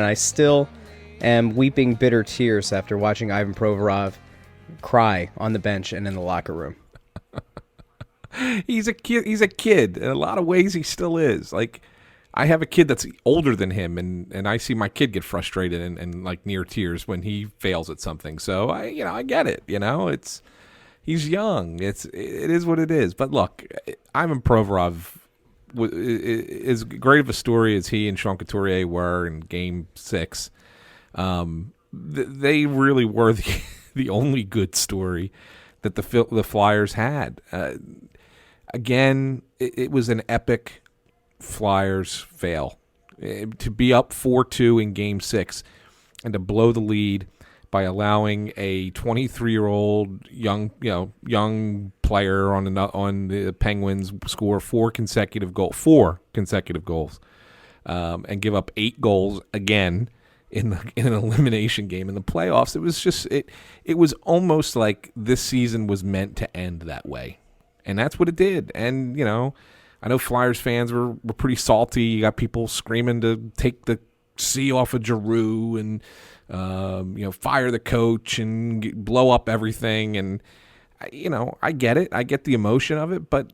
And I still am weeping bitter tears after watching Ivan Provorov cry on the bench and in the locker room. He's a kid. In a lot of ways, he still is. Like, I have a kid that's older than him, and I see my kid get frustrated and like near tears when he fails at something. So I get it. He's young. It is what it is. But look, Ivan Provorov, as great of a story as he and Sean Couturier were in Game 6, they really were the only good story that the Flyers had. Again, it was an epic Flyers fail. To be up 4-2 in Game 6 and to blow the lead by allowing a 23-year-old young player on the Penguins score four consecutive goals, and give up 8 goals again in an elimination game in the playoffs. It was just it was almost like this season was meant to end that way, and that's what it did. And I know Flyers fans were pretty salty. You got people screaming to take the C off of Giroux and fire the coach and blow up everything. And I get it. I get the emotion of it. But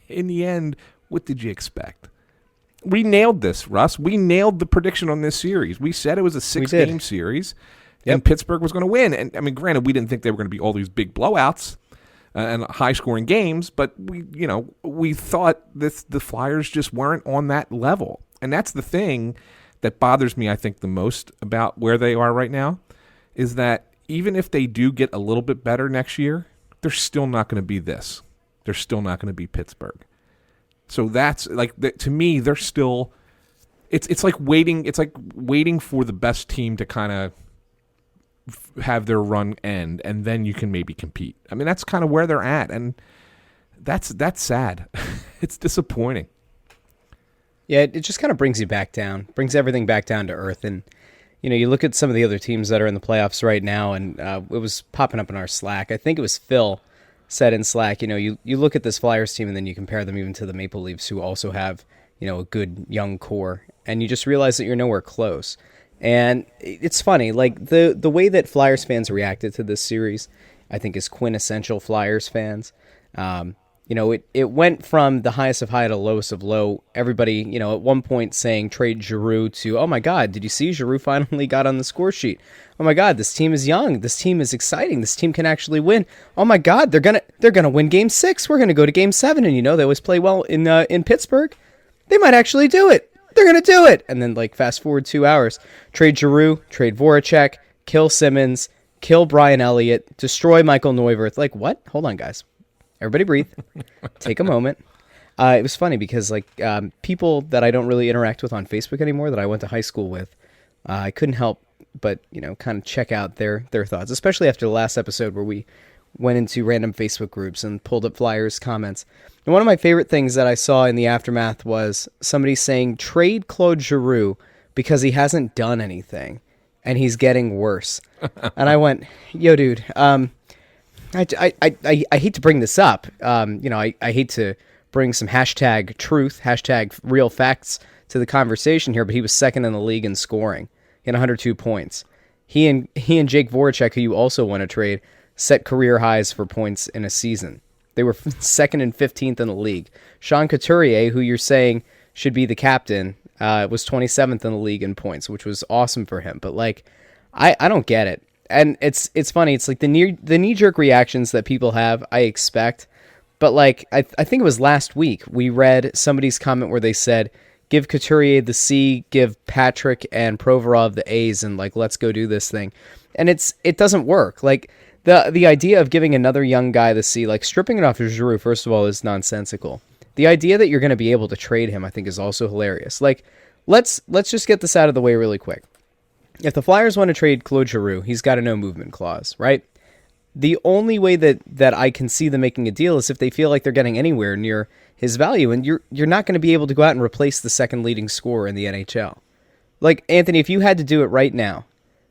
in the end, what did you expect? We nailed this, Russ. We nailed the prediction on this series. We said it was a 6-game series, and Pittsburgh was going to win. And I mean, granted, we didn't think they were going to be all these big blowouts and high-scoring games, but we thought the Flyers just weren't on that level. And that's the thing that bothers me, I think, the most about where they are right now, is that even if they do get a little bit better next year, they're still not going to be this. They're still not going to be Pittsburgh. So that's to me, they're still. It's like waiting. It's like waiting for the best team to kind of have their run end, and then you can maybe compete. I mean, that's kind of where they're at, and that's sad. It's disappointing. Yeah, it just kind of brings you back down, brings everything back down to earth. And you look at some of the other teams that are in the playoffs right now, and it was popping up in our Slack. I think it was Phil said in Slack, you look at this Flyers team and then you compare them even to the Maple Leafs, who also have, a good young core, and you just realize that you're nowhere close. And it's funny, like the way that Flyers fans reacted to this series, I think is quintessential Flyers fans. It went from the highest of high to lowest of low. Everybody, at one point saying trade Giroux to, oh my God, did you see Giroux finally got on the score sheet? Oh my God, this team is young. This team is exciting. This team can actually win. Oh my God, they're gonna win Game 6. We're gonna go to Game 7, and they always play well in Pittsburgh. They might actually do it. They're gonna do it. And then fast forward 2 hours, trade Giroux, trade Voracek, kill Simmonds, kill Brian Elliott, destroy Michael Neuwirth. Like what? Hold on, guys. Everybody breathe. Take a moment. It was funny because people that I don't really interact with on Facebook anymore that I went to high school with, I couldn't help but kind of check out their thoughts, especially after the last episode where we went into random Facebook groups and pulled up Flyers comments. And one of my favorite things that I saw in the aftermath was somebody saying trade Claude Giroux because he hasn't done anything and he's getting worse. And I went, yo, dude. I hate to bring this up. I hate to bring some hashtag truth, hashtag real facts to the conversation here, but he was second in the league in scoring. He had 102 points. He and Jake Voracek, who you also want to trade, set career highs for points in a season. They were second and 15th in the league. Sean Couturier, who you're saying should be the captain, was 27th in the league in points, which was awesome for him. But I don't get it. And it's funny. It's like the knee-jerk reactions that people have, I expect. But I think it was last week, we read somebody's comment where they said, give Couturier the C, give Patrick and Provorov the A's, and let's go do this thing. And it doesn't work. The idea of giving another young guy the C, stripping it off of Giroux, first of all, is nonsensical. The idea that you're going to be able to trade him, I think, is also hilarious. Let's just get this out of the way really quick. If the Flyers want to trade Claude Giroux, he's got a no movement clause, right? The only way that I can see them making a deal is if they feel like they're getting anywhere near his value, and you're not going to be able to go out and replace the second leading scorer in the NHL. Anthony, if you had to do it right now,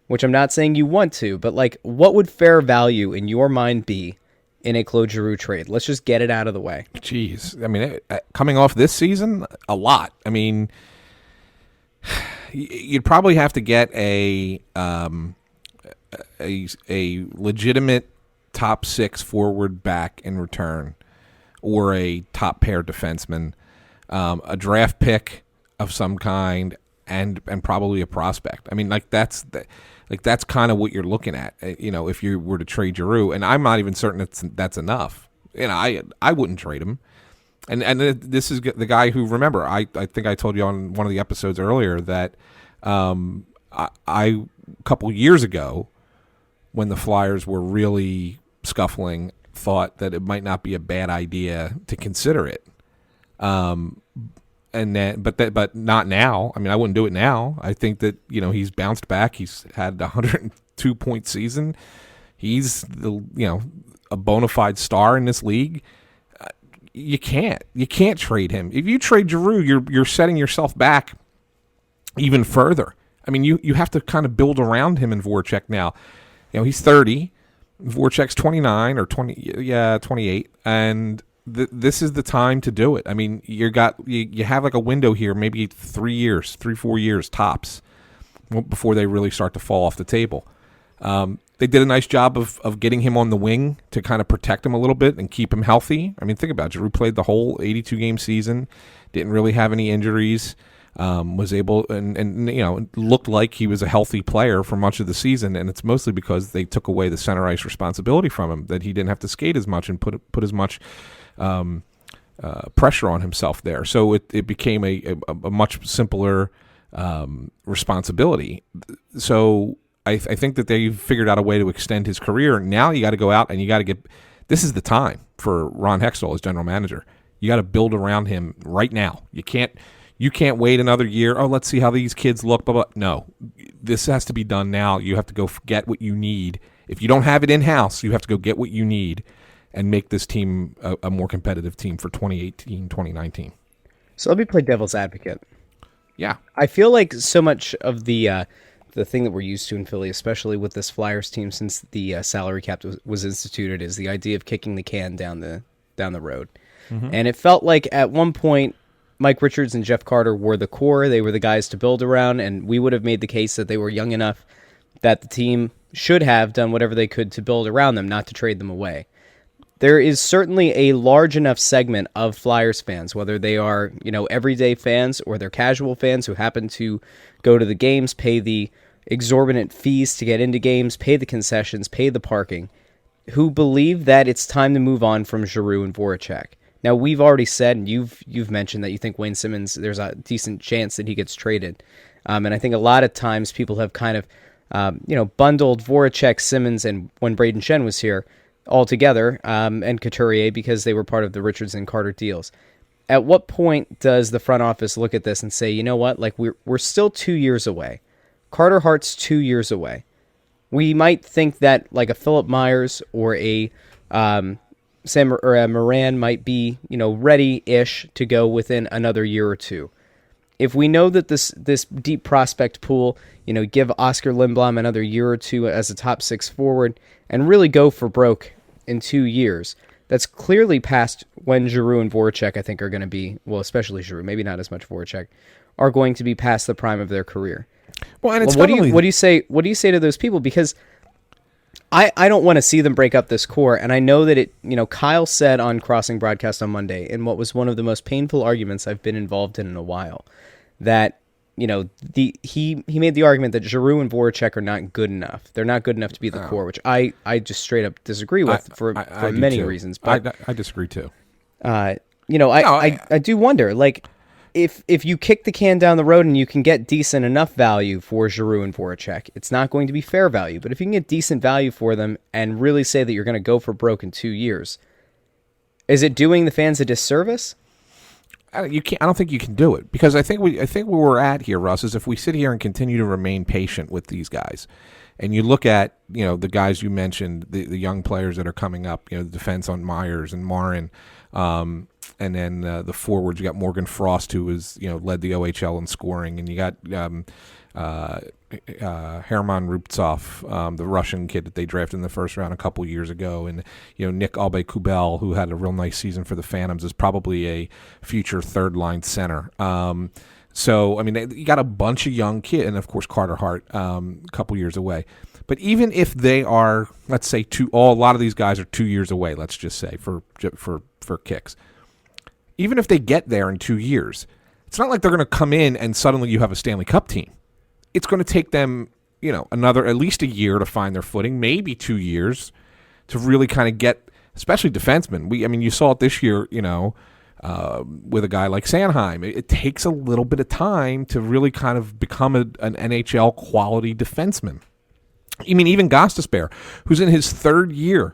which I'm not saying you want to, but what would fair value in your mind be in a Claude Giroux trade? Let's just get it out of the way. Jeez. I mean, coming off this season, a lot. I mean, You'd probably have to get a legitimate top 6 forward back in return, or a top pair defenseman, a draft pick of some kind, and probably a prospect. I mean, that's kind of what you're looking at. If you were to trade Giroux, and I'm not even certain that's enough. I wouldn't trade him. And this is the guy who, remember, I think I told you on one of the episodes earlier that I a couple years ago, when the Flyers were really scuffling, thought that it might not be a bad idea to consider it. But not now. I mean, I wouldn't do it now. I think that he's bounced back. He's had a 102-point season. He's a bona fide star in this league. You can't trade him. If you trade Giroux, you're setting yourself back even further. I mean, you have to kind of build around him in Voracek now. He's 30. Voracek's 29 or 28, and this is the time to do it. I mean, you have like a window here, maybe 4 years tops, before they really start to fall off the table. They did a nice job of getting him on the wing to kind of protect him a little bit and keep him healthy. I mean, think about it. Giroux played the whole 82-game season, didn't really have any injuries, was able and looked like he was a healthy player for much of the season. And it's mostly because they took away the center ice responsibility from him, that he didn't have to skate as much and put as much pressure on himself there. So it became a much simpler responsibility. So I think that they've figured out a way to extend his career. Now you got to go out and you got to get – this is the time for Ron Hextall as general manager. You got to build around him right now. You can't wait another year. Oh, let's see how these kids look. Blah, blah. No, this has to be done now. You have to go get what you need. If you don't have it in-house, you have to go get what you need and make this team a more competitive team for 2018, 2019. So let me play devil's advocate. Yeah. I feel like so much of the thing that we're used to in Philly, especially with this Flyers team since the salary cap was instituted, is the idea of kicking the can down the road. Mm-hmm. And it felt like at one point Mike Richards and Jeff Carter were the core. They were the guys to build around, and we would have made the case that they were young enough that the team should have done whatever they could to build around them, not to trade them away. There is certainly a large enough segment of Flyers fans, whether they are, everyday fans or they're casual fans who happen to go to the games, pay the exorbitant fees to get into games, pay the concessions, pay the parking, who believe that it's time to move on from Giroux and Voracek. Now, we've already said, and you've mentioned that you think Wayne Simmonds, there's a decent chance that he gets traded. And I think a lot of times people have kind of, bundled Voracek, Simmonds, and when Braden Shen was here, all together, and Couturier, because they were part of the Richards and Carter deals. At what point does the front office look at this and say, you know what, like we're still 2 years away. Carter Hart's 2 years away. We might think that like a Philip Myers or a Sam or a Moran might be, ready-ish to go within another year or two. If we know that this deep prospect pool, give Oscar Lindblom another year or two as a top 6 forward and really go for broke in 2 years, that's clearly past when Giroux and Voracek, I think, are going to be, well, especially Giroux, maybe not as much Voracek, are going to be past the prime of their career. Well, and it's what do you say? What do you say to those people? Because I don't want to see them break up this core, and I know that Kyle said on Crossing Broadcast on Monday, in what was one of the most painful arguments I've been involved in a while, that he made the argument that Giroux and Voracek are not good enough. They're not good enough to be the core, which I just straight up disagree with for many reasons. But I disagree too. I do wonder, like, if you kick the can down the road and you can get decent enough value for Giroux and Voracek, it's not going to be fair value. But if you can get decent value for them and really say that you're going to go for broke in 2 years, is it doing the fans a disservice? I don't think you can do it, because I think where we're at here, Russ, is if we sit here and continue to remain patient with these guys, and you look at the guys you mentioned, the young players that are coming up, the defense on Myers and Marin, and then the forwards, you got Morgan Frost, who was led the OHL in scoring, and you got Herman Rubtsov, the Russian kid that they drafted in the first round a couple years ago, and Nick Aube-Kubel, who had a real nice season for the Phantoms, is probably a future third line center. So, I mean, you got a bunch of young kids, and of course Carter Hart, a couple years away. But even if they are, let's say, a lot of these guys are 2 years away, let's just say, for kicks. Even if they get there in 2 years, it's not like they're going to come in and suddenly you have a Stanley Cup team. It's going to take them, at least a year to find their footing, maybe 2 years to really kind of get, especially defensemen. You saw it this year, with a guy like Sanheim. It takes a little bit of time to really kind of become an NHL quality defenseman. Even Gostisbehere, who's in his third year,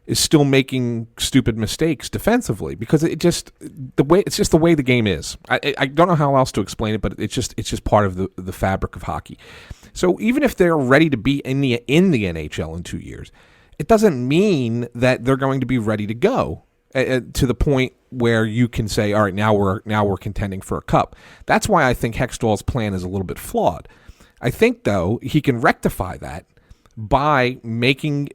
is still making stupid mistakes defensively because it's just the way the game is. I don't know how else to explain it, but it's just part of the fabric of hockey. So even if they're ready to be in the NHL in 2 years, it doesn't mean that they're going to be ready to go to the point where you can say, all right, now we're contending for a cup. That's why I think Hextall's plan is a little bit flawed. I think, though, he can rectify that by making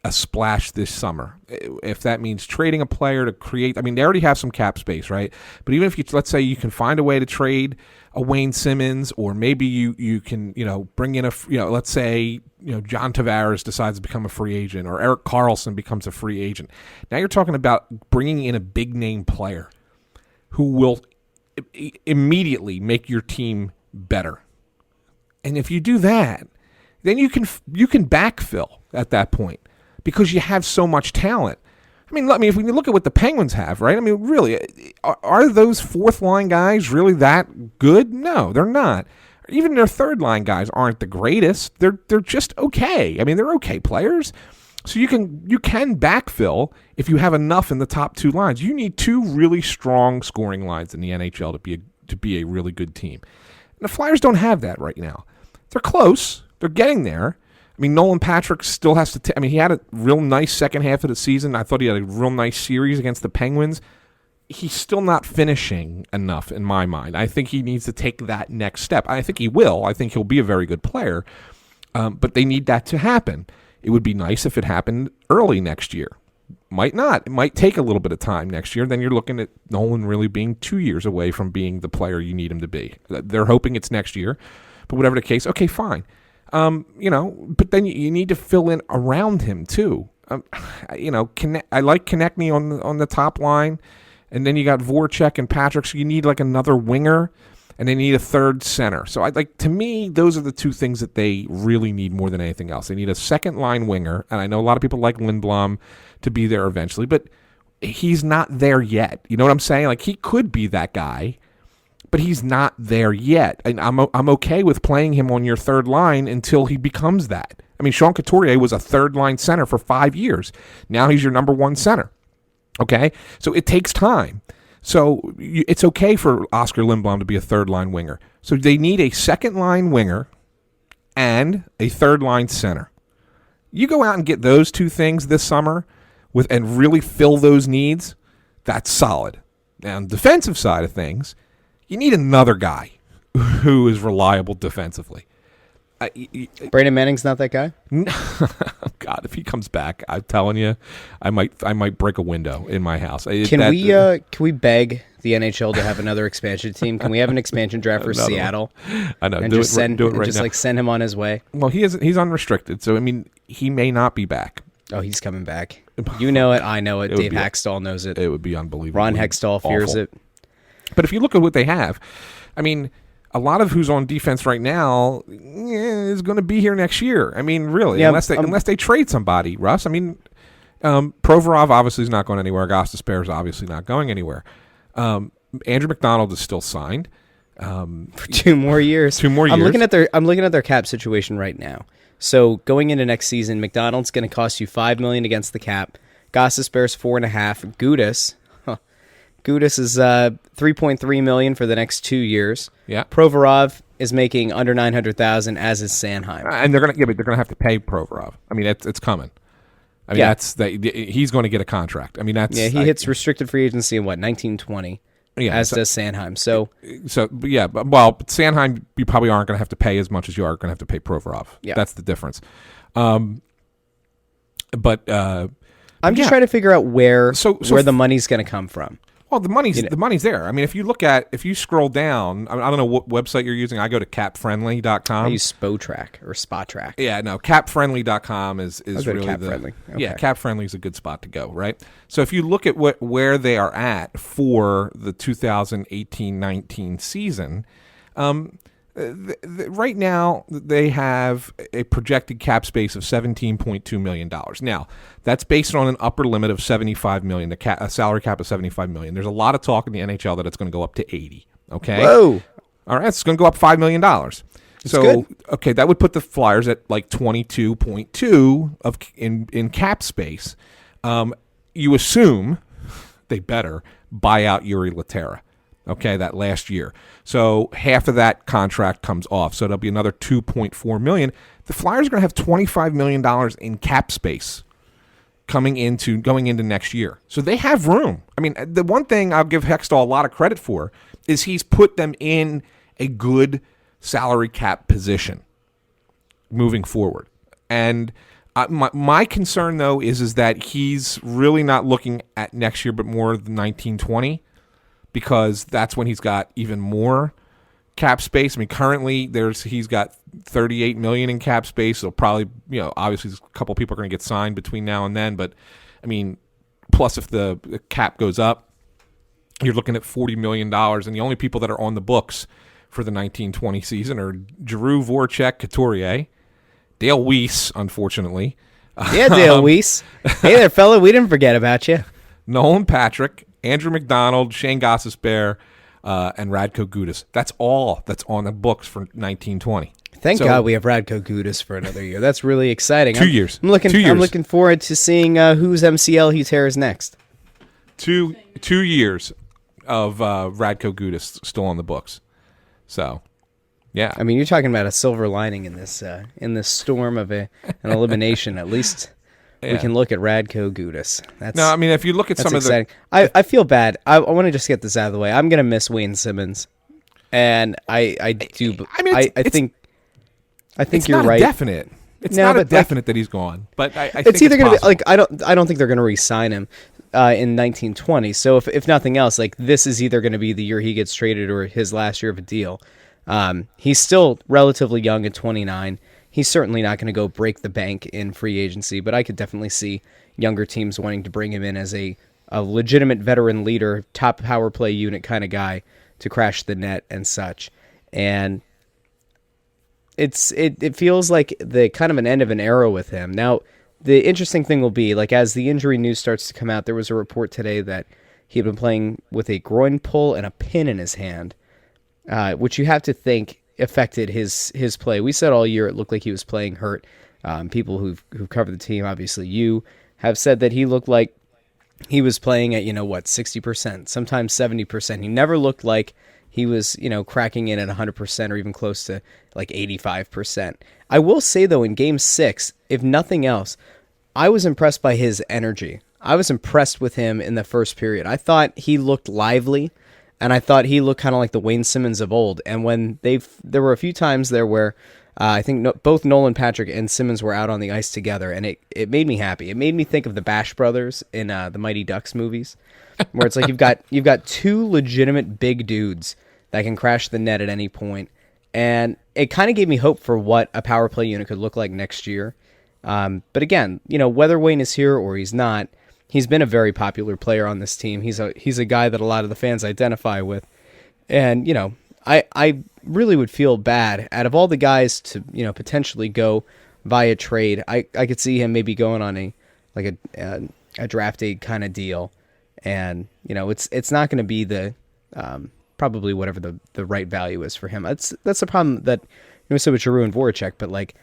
a splash this summer. If that means trading a player to create, they already have some cap space, right? But even if let's say you can find a way to trade a Wayne Simmonds, or maybe you can, bring in let's say, John Tavares decides to become a free agent, or Erik Karlsson becomes a free agent. Now you're talking about bringing in a big name player who will immediately make your team better. And if you do that, then you can backfill at that point because you have so much talent. If we look at what the Penguins have, right? Really, are those fourth line guys really that good? No, they're not. Even their third line guys aren't the greatest. They're just okay. They're okay players. So you can backfill if you have enough in the top two lines. You need two really strong scoring lines in the NHL to be a really good team. And the Flyers don't have that right now. They're close. They're getting there. Nolan Patrick still has to he had a real nice second half of the season. I thought he had a real nice series against the Penguins. He's still not finishing enough in my mind. I think he needs to take that next step. I think he will. I think he'll be a very good player. But they need that to happen. It would be nice if it happened early next year. Might not. It might take a little bit of time next year. Then you're looking at Nolan really being 2 years away from being the player you need him to be. They're hoping it's next year. But whatever the case, okay, fine. But then you need to fill in around him too. I like Konechny on the top line, and then you got Voracek and Patrick. So you need like another winger, and they need a third center. So to me, those are the two things that they really need more than anything else. They need a second line winger, and I know a lot of people like Lindblom to be there eventually, but he's not there yet. You know what I'm saying? He could be that guy, but he's not there yet. And I'm okay with playing him on your third line until he becomes that. Sean Couturier was a third-line center for 5 years. Now he's your number one center. Okay? So it takes time. So it's okay for Oscar Lindblom to be a third-line winger. So they need a second-line winger and a third-line center. You go out and get those two things this summer and really fill those needs, that's solid. Now, on the defensive side of things, you need another guy who is reliable defensively. Brandon Manning's not that guy? God, if he comes back, I'm telling you, I might break a window in my house. Can we beg the NHL to have another expansion team? Can we have an expansion draft for Seattle? I know. And send him on his way. Well, he's unrestricted, so he may not be back. Oh, he's coming back. You know it. I know it. Dave Hextall knows it. It would be unbelievable. Ron Hextall fears it. But if you look at what they have, a lot of who's on defense right now is going to be here next year. Really, unless they trade somebody, Russ. Provorov obviously is not going anywhere. Gostisbehere is obviously not going anywhere. Andrew McDonald is still signed for 2 more years. 2 more years. I'm looking at their cap situation right now. So going into next season, McDonald's going to cost you $5 million against the cap. Gostisbehere's $4.5 million. Gudas is $3.3 million for the next 2 years. Yeah. Provorov is making under $900,000, as is Sanheim. And they're gonna have to pay Provorov. It's coming. He's going to get a contract. He hits restricted free agency in 1920. Yeah, as does Sanheim. So Sanheim, you probably aren't going to have to pay as much as you are going to have to pay Provorov. Yeah. That's the difference. I'm just trying to figure out where the money's going to come from. Well, the money's there. I mean, if you scroll down, I don't know what website you're using. I go to capfriendly.com. I use Spotrac or Spottrack. Yeah, no, capfriendly.com is I'll go to really Cap Friendly. Okay. Yeah, Cap Friendly is a good spot to go, right? So if you look at where they are at for the 2018-19 season, right now they have a projected cap space of $17.2 million. Now, that's based on an upper limit of $75 million, a salary cap of $75 million. There's a lot of talk in the NHL that it's going to go up to 80. Okay. Whoa. All right, it's going to go up $5 million. So, good. okay, that would put the Flyers at like 22.2 in cap space. You assume they better buy out Yuri Laterra. Okay, that last year. So half of that contract comes off. So there'll be another $2.4 million. The Flyers are going to have $25 million in cap space going into next year. So they have room. I mean, the one thing I'll give Hextall a lot of credit for is he's put them in a good salary cap position moving forward. And my concern, though, is that he's really not looking at next year but more the 1920, because that's when he's got even more cap space. I mean, currently he's got $38 million in cap space. So probably, obviously a couple people are going to get signed between now and then. But I mean, plus if the cap goes up, you're looking at $40 million. And the only people that are on the books for the 1920 season are Giroux, Voracek, Couturier, Dale Weiss, unfortunately. Yeah, Dale Weiss. Hey there, fella. We didn't forget about you. Nolan Patrick, Andrew McDonald, Shane Gostisbehere, and Radko Gudas. That's all that's on the books for 1920. Thank God we have Radko Gudas for another year. That's really exciting. 2 years. I'm looking forward to seeing whose MCL he tears next. 2 years of Radko Gudas still on the books. So, yeah. I mean, you're talking about a silver lining in this storm of an elimination. At least we can look at Radko Gudas. No, I mean, if you look at some exciting. of the... I feel bad. I want to just get this out of the way. I'm going to miss Wayne Simmonds. And I do... I think you're right. Definite. It's not a definite that he's gone. But I think it's either going to be... like I don't think they're going to re-sign him in 1920. So if nothing else, like this is either going to be the year he gets traded or his last year of a deal. He's still relatively young at 29. He's certainly not going to go break the bank in free agency, but I could definitely see younger teams wanting to bring him in as a legitimate veteran leader, top power play unit kind of guy to crash the net and such. And it feels like the kind of an end of an era with him. Now, the interesting thing will be, like, as the injury news starts to come out, there was a report today that he had been playing with a groin pull and a pin in his hand, which you have to think affected his play. We said all year it looked like he was playing hurt. People who've covered the team, obviously you, have said that he looked like he was playing at 60%, sometimes 70%. He never looked like he was cracking in at 100% or even close to like 85%. I will say though, in Game 6, if nothing else, I was impressed by his energy. I was impressed with him in the first period. I thought he looked lively. And I thought he looked kind of like the Wayne Simmonds of old. And when there were a few times there where I think both Nolan Patrick and Simmonds were out on the ice together, and it made me happy. It made me think of the Bash Brothers in the Mighty Ducks movies, where it's like you've got two legitimate big dudes that can crash the net at any point, and it kind of gave me hope for what a power play unit could look like next year. But again, whether Wayne is here or he's not, he's been a very popular player on this team. He's a guy that a lot of the fans identify with. And, I really would feel bad out of all the guys to, potentially go via trade. I could see him maybe going on a draft day kind of deal. And, it's not going to be the probably whatever the right value is for him. That's the problem that we said with Giroux and Voracek, but like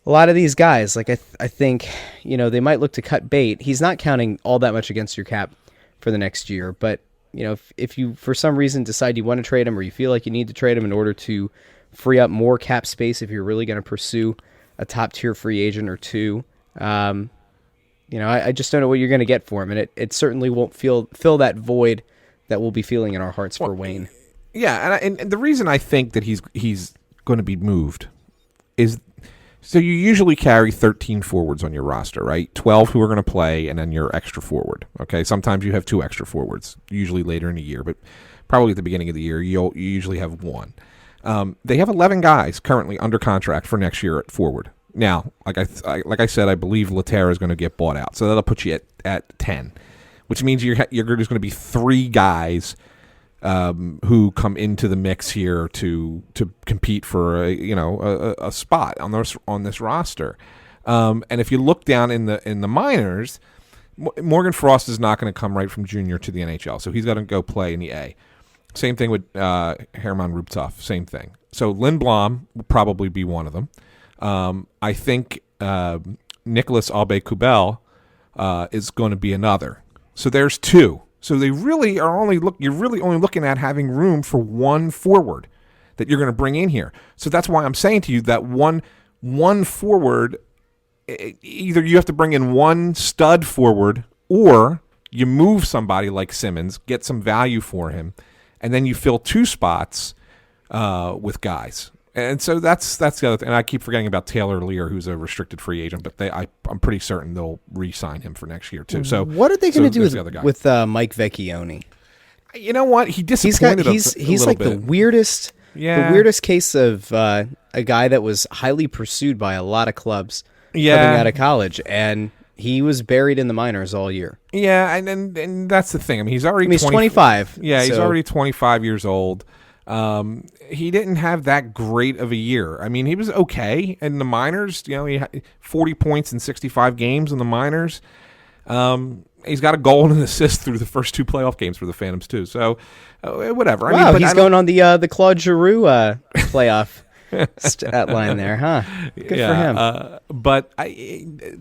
a lot of these guys, like I think, they might look to cut bait. He's not counting all that much against your cap for the next year, but if you for some reason decide you want to trade him or you feel like you need to trade him in order to free up more cap space, if you're really going to pursue a top tier free agent or two, I just don't know what you're going to get for him, and it certainly won't fill that void that we'll be feeling in our hearts for Wayne. Yeah, and the reason I think that he's going to be moved is So you usually carry 13 forwards on your roster, right? 12 who are going to play, and then your extra forward. Okay, sometimes you have 2 extra forwards, usually later in the year, but probably at the beginning of the year, you usually have 1. They have 11 guys currently under contract for next year at forward. Now, like I said, I believe Laterra is going to get bought out, so that'll put you at 10, which means there's going to be 3 guys who come into the mix here to compete for a spot on this roster. And if you look down in the minors, Morgan Frost is not going to come right from junior to the NHL, so he's got to go play in the A. Same thing with Herman Rubtsov, same thing. So Lindblom will probably be one of them. I think Nicholas Aube-Kubel is going to be another. So there's 2. So they really are you're really only looking at having room for 1 forward that you're going to bring in here. So that's why I'm saying to you that one forward, either you have to bring in 1 stud forward, or you move somebody like Simmonds, get some value for him, and then you fill 2 spots with guys. And so that's the other thing. And I keep forgetting about Taylor Lear, who's a restricted free agent, but I'm pretty certain they'll re-sign him for next year too. So what are they going to do with Mike Vecchione? You know what? He disappointed he's like bit. the weirdest case of a guy that was highly pursued by a lot of clubs coming out of college, and he was buried in the minors all year. Yeah, and that's the thing. I mean, he's 25. Yeah, he's already 25 years old. He didn't have that great of a year. I mean, he was okay in the minors. He had 40 points in 65 games in the minors. He's got a goal and an assist through the first 2 playoff games for the Phantoms too. So, whatever. Wow, he's going on the Claude Giroux playoff stat line there, huh? Good for him. But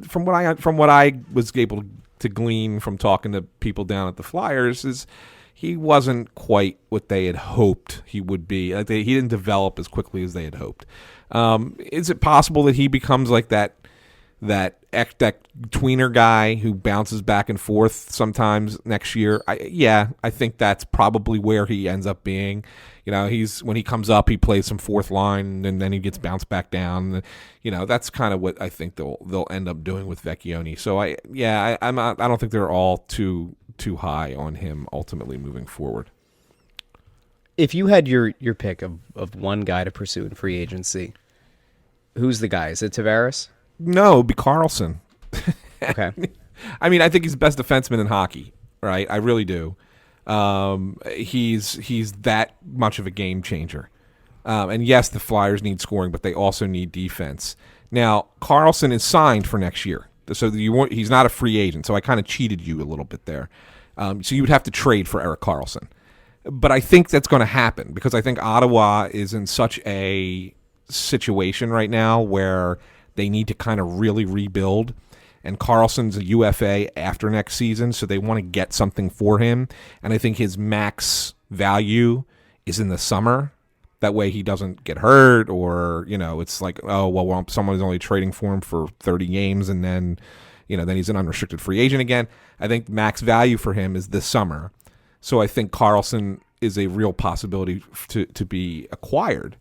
from what I was able to glean from talking to people down at the Flyers is, he wasn't quite what they had hoped he would be. He didn't develop as quickly as they had hoped. Is it possible that he becomes like that tweener guy who bounces back and forth sometimes next year? I think that's probably where he ends up being. When he comes up, he plays some 4th line, and then he gets bounced back down. That's kind of what I think they'll end up doing with Vecchione. So I don't think they're all too high on him ultimately moving forward. If you had your pick of one guy to pursue in free agency, who's the guy? Is it Tavares? No, it'd be Carlson. Okay. I mean, I think he's the best defenseman in hockey, right? I really do. He's that much of a game changer. And yes, the Flyers need scoring, but they also need defense. Now, Carlson is signed for next year. So he's not a free agent. So I kind of cheated you a little bit there. So you would have to trade for Erik Karlsson. But I think that's going to happen because I think Ottawa is in such a situation right now where they need to kind of really rebuild. And Carlson's a UFA after next season, so they want to get something for him. And I think his max value is in the summer. That way he doesn't get hurt or, it's like, someone's only trading for him for 30 games and then he's an unrestricted free agent again. I think max value for him is this summer. So I think Karlsson is a real possibility to be acquired.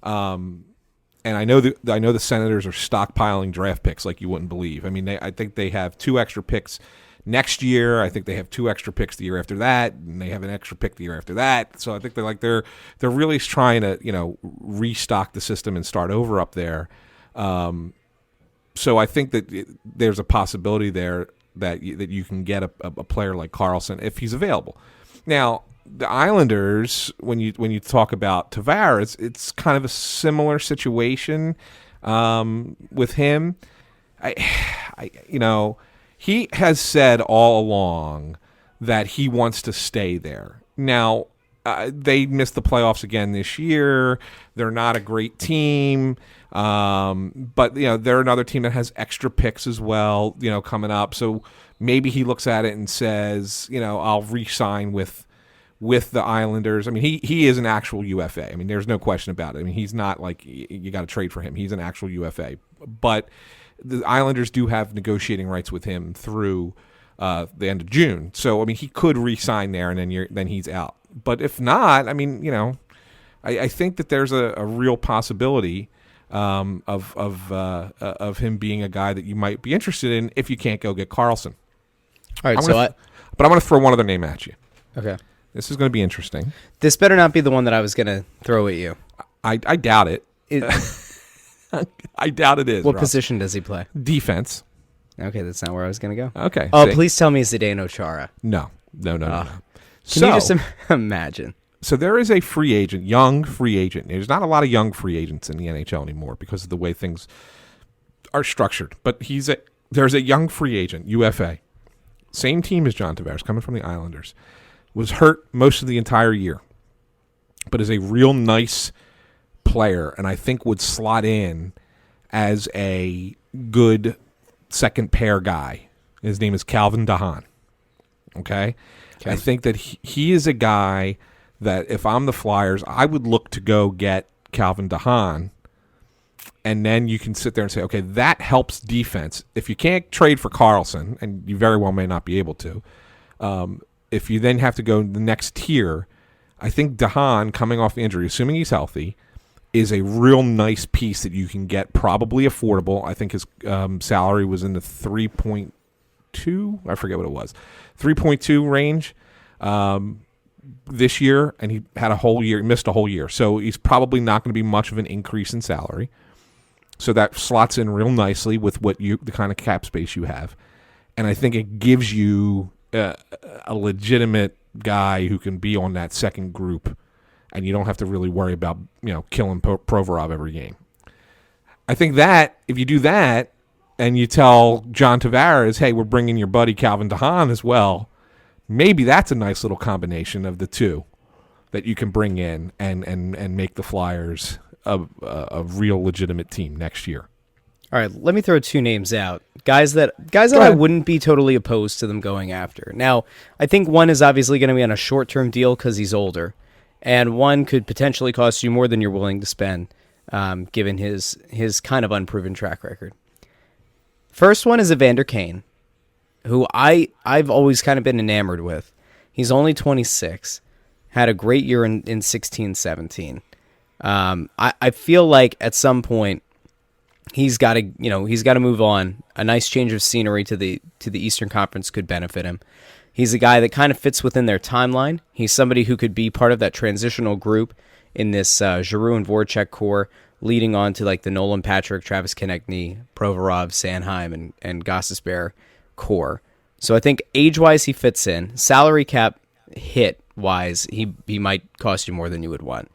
And I know the Senators are stockpiling draft picks like you wouldn't believe. I mean, I think they have 2 extra picks next year. I think they have 2 extra picks the year after that, and they have an extra pick the year after that. So I think they're really trying to restock the system and start over up there. So I think that there's a possibility there that you can get a player like Karlsson if he's available. Now the Islanders, when you talk about Tavares, it's kind of a similar situation with him. He has said all along that he wants to stay there. Now, they missed the playoffs again this year. They're not a great team, but they're another team that has extra picks as well, coming up. So maybe he looks at it and says, I'll re-sign with the Islanders. I mean, he is an actual UFA. I mean, there's no question about it. I mean, he's not like you got to trade for him. He's an actual UFA, but the Islanders do have negotiating rights with him through the end of June. So, I mean, he could re-sign there, and then he's out. But if not, I mean, I think that there's a real possibility of him being a guy that you might be interested in if you can't go get Carlson. All right, but I'm going to throw one other name at you. Okay. This is going to be interesting. This better not be the one that I was going to throw at you. I doubt it. I doubt it is. What Ross. position does he play? Defense. Okay, that's not where I was going to go. Okay. Oh, see? please tell me Zdeno Chara. No. Can you just imagine? So there is a free agent, young free agent. There's not a lot of young free agents in the NHL anymore because of the way things are structured. But there's a young free agent, UFA. Same team as John Tavares, coming from the Islanders. Was hurt most of the entire year, but is a real nice player, and I think would slot in as a good second pair guy. His name is Calvin DeHaan. Okay? I think that he is a guy that if I'm the Flyers, I would look to go get Calvin DeHaan, and then you can sit there and say, okay, that helps defense. If you can't trade for Carlson, and you very well may not be able to, if you then have to go the next tier, I think DeHaan, coming off the injury, assuming he's healthy, is a real nice piece that you can get, probably affordable. I think his salary was in the 3.2, I forget what it was, 3.2 range this year, and he had a whole year, missed a whole year. So he's probably not going to be much of an increase in salary. So that slots in real nicely with the kind of cap space you have. And I think it gives you a legitimate guy who can be on that second group, and you don't have to really worry about killing Provorov every game. I think that if you do that and you tell John Tavares, hey, we're bringing your buddy Calvin DeHaan as well, maybe that's a nice little combination of the two that you can bring in and make the Flyers a real legitimate team next year. All right, let me throw two names out. Guys that I wouldn't be totally opposed to them going after. Now, I think one is obviously going to be on a short-term deal because he's older, and one could potentially cost you more than you're willing to spend, given his kind of unproven track record. First one is Evander Kane, who I've always kind of been enamored with. He's only 26, had a great year in 16-17. I feel like at some point he's got to move on. A nice change of scenery to the Eastern Conference could benefit him. He's a guy that kind of fits within their timeline. He's somebody who could be part of that transitional group in this Giroux and Voracek core, leading on to like the Nolan Patrick, Travis Konechny, Provorov, Sanheim, and Gostisbehere core. So I think age-wise he fits in. Salary cap hit-wise, he might cost you more than you would want.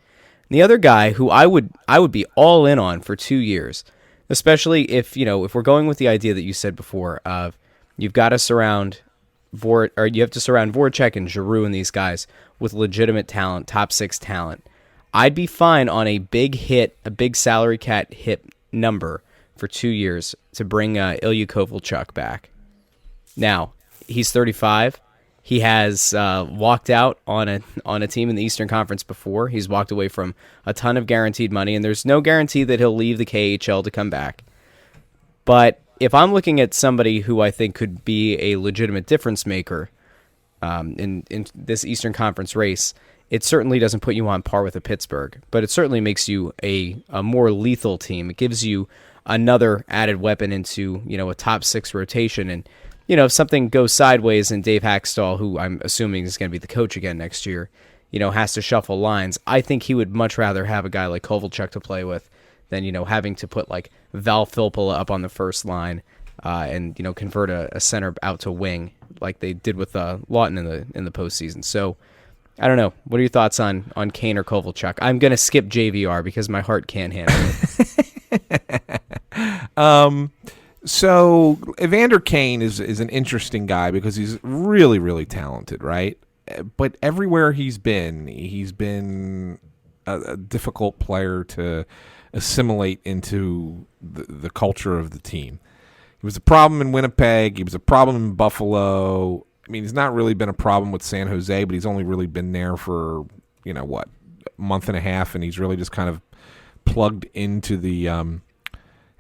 And the other guy who I would be all in on for 2 years, especially if we're going with the idea that you said before of you've got to surround you have to surround Voracek and Giroux and these guys with legitimate talent, top 6 talent. I'd be fine on a big salary cap hit number for 2 years to bring Ilya Kovalchuk back. Now, he's 35. He has walked out on a team in the Eastern Conference before. He's walked away from a ton of guaranteed money, and there's no guarantee that he'll leave the KHL to come back. But if I'm looking at somebody who I think could be a legitimate difference maker in this Eastern Conference race, it certainly doesn't put you on par with a Pittsburgh, but it certainly makes you a more lethal team. It gives you another added weapon into a top 6 rotation, and if something goes sideways and Dave Hackstall, who I'm assuming is going to be the coach again next year, has to shuffle lines, I think he would much rather have a guy like Kovalchuk to play with than, having to put like Val Filppula up on the first line and, convert a center out to wing like they did with Lawton in the postseason. So I don't know. What are your thoughts on Kane or Kovalchuk? I'm going to skip JVR because my heart can't handle it. So Evander Kane is an interesting guy because he's really, really talented, right? But everywhere he's been a difficult player to assimilate into the culture of the team. He was a problem in Winnipeg. He was a problem in Buffalo. I mean, he's not really been a problem with San Jose, but he's only really been there for, a month and a half, and he's really just kind of plugged into the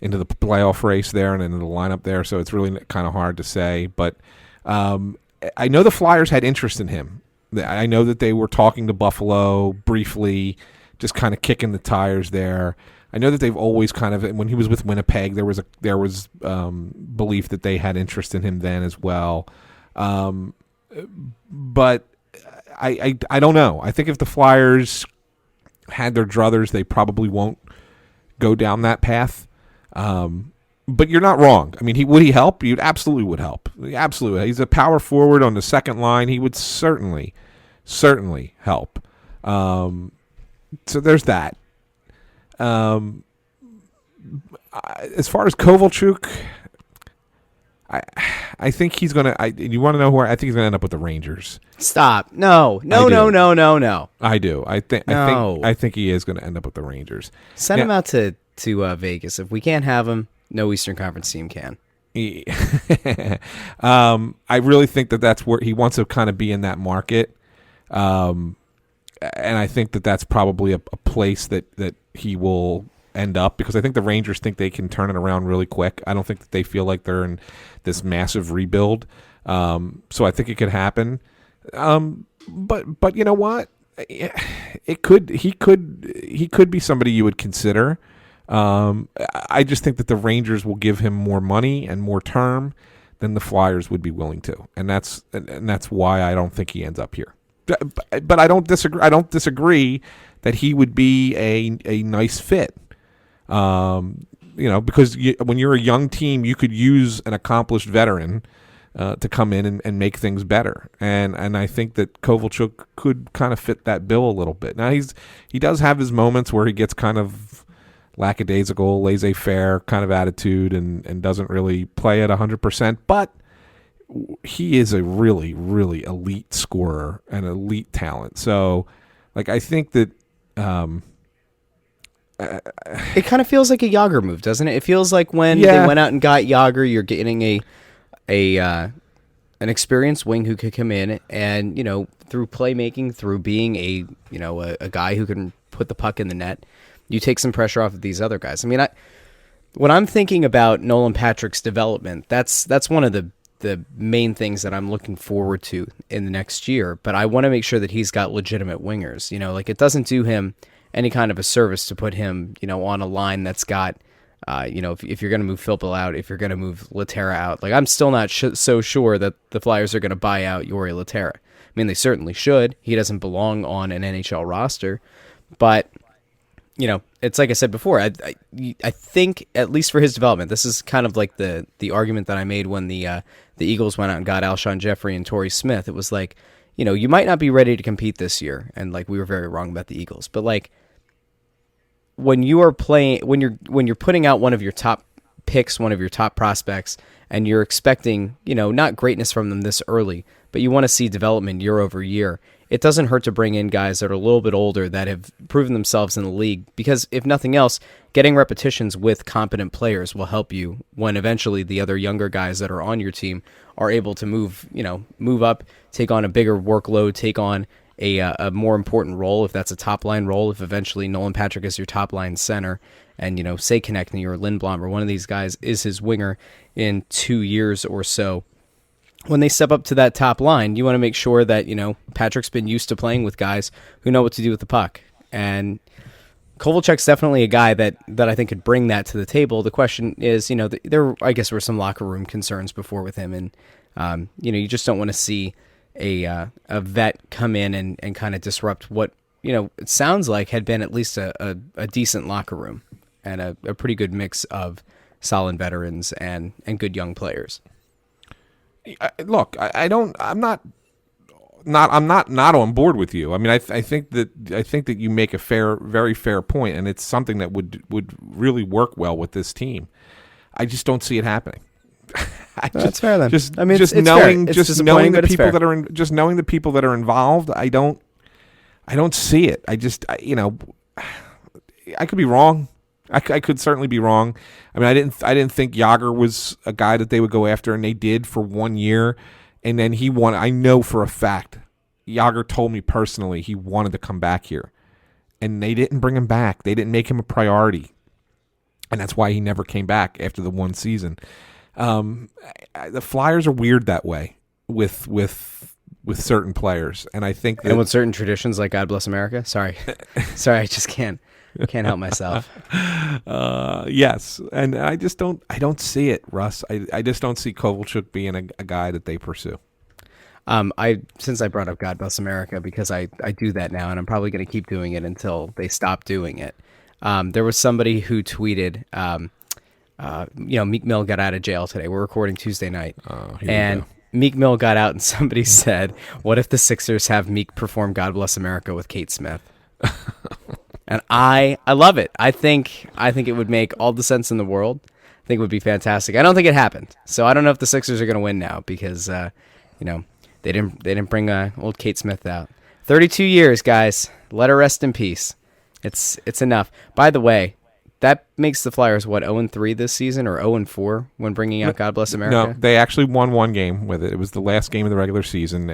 playoff race there and into the lineup there, so it's really kind of hard to say. But I know the Flyers had interest in him. I know that they were talking to Buffalo briefly, just kind of kicking the tires there. I know that they've always kind of, when he was with Winnipeg, there was belief that they had interest in him then as well. But I don't know. I think if the Flyers had their druthers, they probably won't go down that path. But you're not wrong. I mean, would he help? He absolutely would help. Absolutely. He's a power forward on the second line. He would certainly help. So there's that. As far as Kovalchuk, I think he's going to – you want to know who I think he's going to end up with the Rangers. Stop. No. I do. I think he is going to end up with the Rangers. Send him out to Vegas. If we can't have him, no Eastern Conference team can. I really think that's where he wants to kind of be in that market. And I think that's probably a place that he will end up, because I think the Rangers think they can turn it around really quick. I don't think that they feel like they're in this massive rebuild. So I think it could happen. But you know what? He could be somebody you would consider. I just think that the Rangers will give him more money and more term than the Flyers would be willing to. And that's why I don't think he ends up here. But I don't disagree. I don't disagree that he would be a nice fit. Because when you're a young team, you could use an accomplished veteran to come in and make things better. And I think that Kovalchuk could kind of fit that bill a little bit. Now he does have his moments where he gets kind of lackadaisical, laissez-faire kind of attitude and doesn't really play at 100%, but he is a really, really elite scorer and elite talent. So, I think that it kind of feels like a Yager move, doesn't it? It feels like when they went out and got Yager, you're getting an experienced wing who could come in and, through playmaking, through being a guy who can put the puck in the net, you take some pressure off of these other guys. I mean, when I'm thinking about Nolan Patrick's development, that's one of the main things that I'm looking forward to in the next year. But I want to make sure that he's got legitimate wingers. It doesn't do him any kind of a service to put him, on a line that's got, if you're going to move Filppula out, if you're going to move Laterra out. I'm still not so sure that the Flyers are going to buy out Jori Laterra. I mean, they certainly should. He doesn't belong on an NHL roster, but it's like I said before. I think, at least for his development, this is kind of like the argument that I made when the Eagles went out and got Alshon Jeffrey and Torrey Smith. It was like, you might not be ready to compete this year, and we were very wrong about the Eagles. But when you are playing, when you're putting out one of your top picks, one of your top prospects, and you're expecting, not greatness from them this early, but you want to see development year over year, it doesn't hurt to bring in guys that are a little bit older that have proven themselves in the league, because if nothing else, getting repetitions with competent players will help you when eventually the other younger guys that are on your team are able to move up, take on a bigger workload, take on a more important role, if that's a top line role, if eventually Nolan Patrick is your top line center and, say Konechny or Lindblom or one of these guys is his winger in 2 years or so. When they step up to that top line, you want to make sure that, Patrick's been used to playing with guys who know what to do with the puck. And Kovalchuk's definitely a guy that I think could bring that to the table. The question is, there I guess were some locker room concerns before with him. And, you just don't want to see a vet come in and kind of disrupt what, it sounds like had been at least a decent locker room and a pretty good mix of solid veterans and good young players. Look, I'm not on board with you. I mean, I think that you make a very fair point, and it's something that would really work well with this team. I just don't see it happening. That's fair then. Just knowing the people that are involved, I don't see it. I could be wrong. I could certainly be wrong. I mean, I didn't think Yager was a guy that they would go after, and they did for 1 year, and then he wanted. I know for a fact, Yager told me personally he wanted to come back here, and they didn't bring him back. They didn't make him a priority, and that's why he never came back after the one season. The Flyers are weird that way with certain players, and I think that, and with certain traditions like God Bless America. Sorry, I just can't. Can't help myself. Yes, and I don't see it, Russ. I just don't see Kovalchuk being a guy that they pursue. Since I brought up God Bless America, because I do that now, and I'm probably going to keep doing it until they stop doing it. There was somebody who tweeted, Meek Mill got out of jail today. We're recording Tuesday night, and Meek Mill got out, and somebody said, "What if the Sixers have Meek perform God Bless America with Kate Smith?" And I love it. I think it would make all the sense in the world. I think it would be fantastic. I don't think it happened, so I don't know if the Sixers are going to win now because they didn't bring old Kate Smith out. 32 years, guys. Let her rest in peace. It's enough. By the way, that makes the Flyers 0-3 this season, or 0-4 when bringing out God Bless America. No, they actually won one game with it. It was the last game of the regular season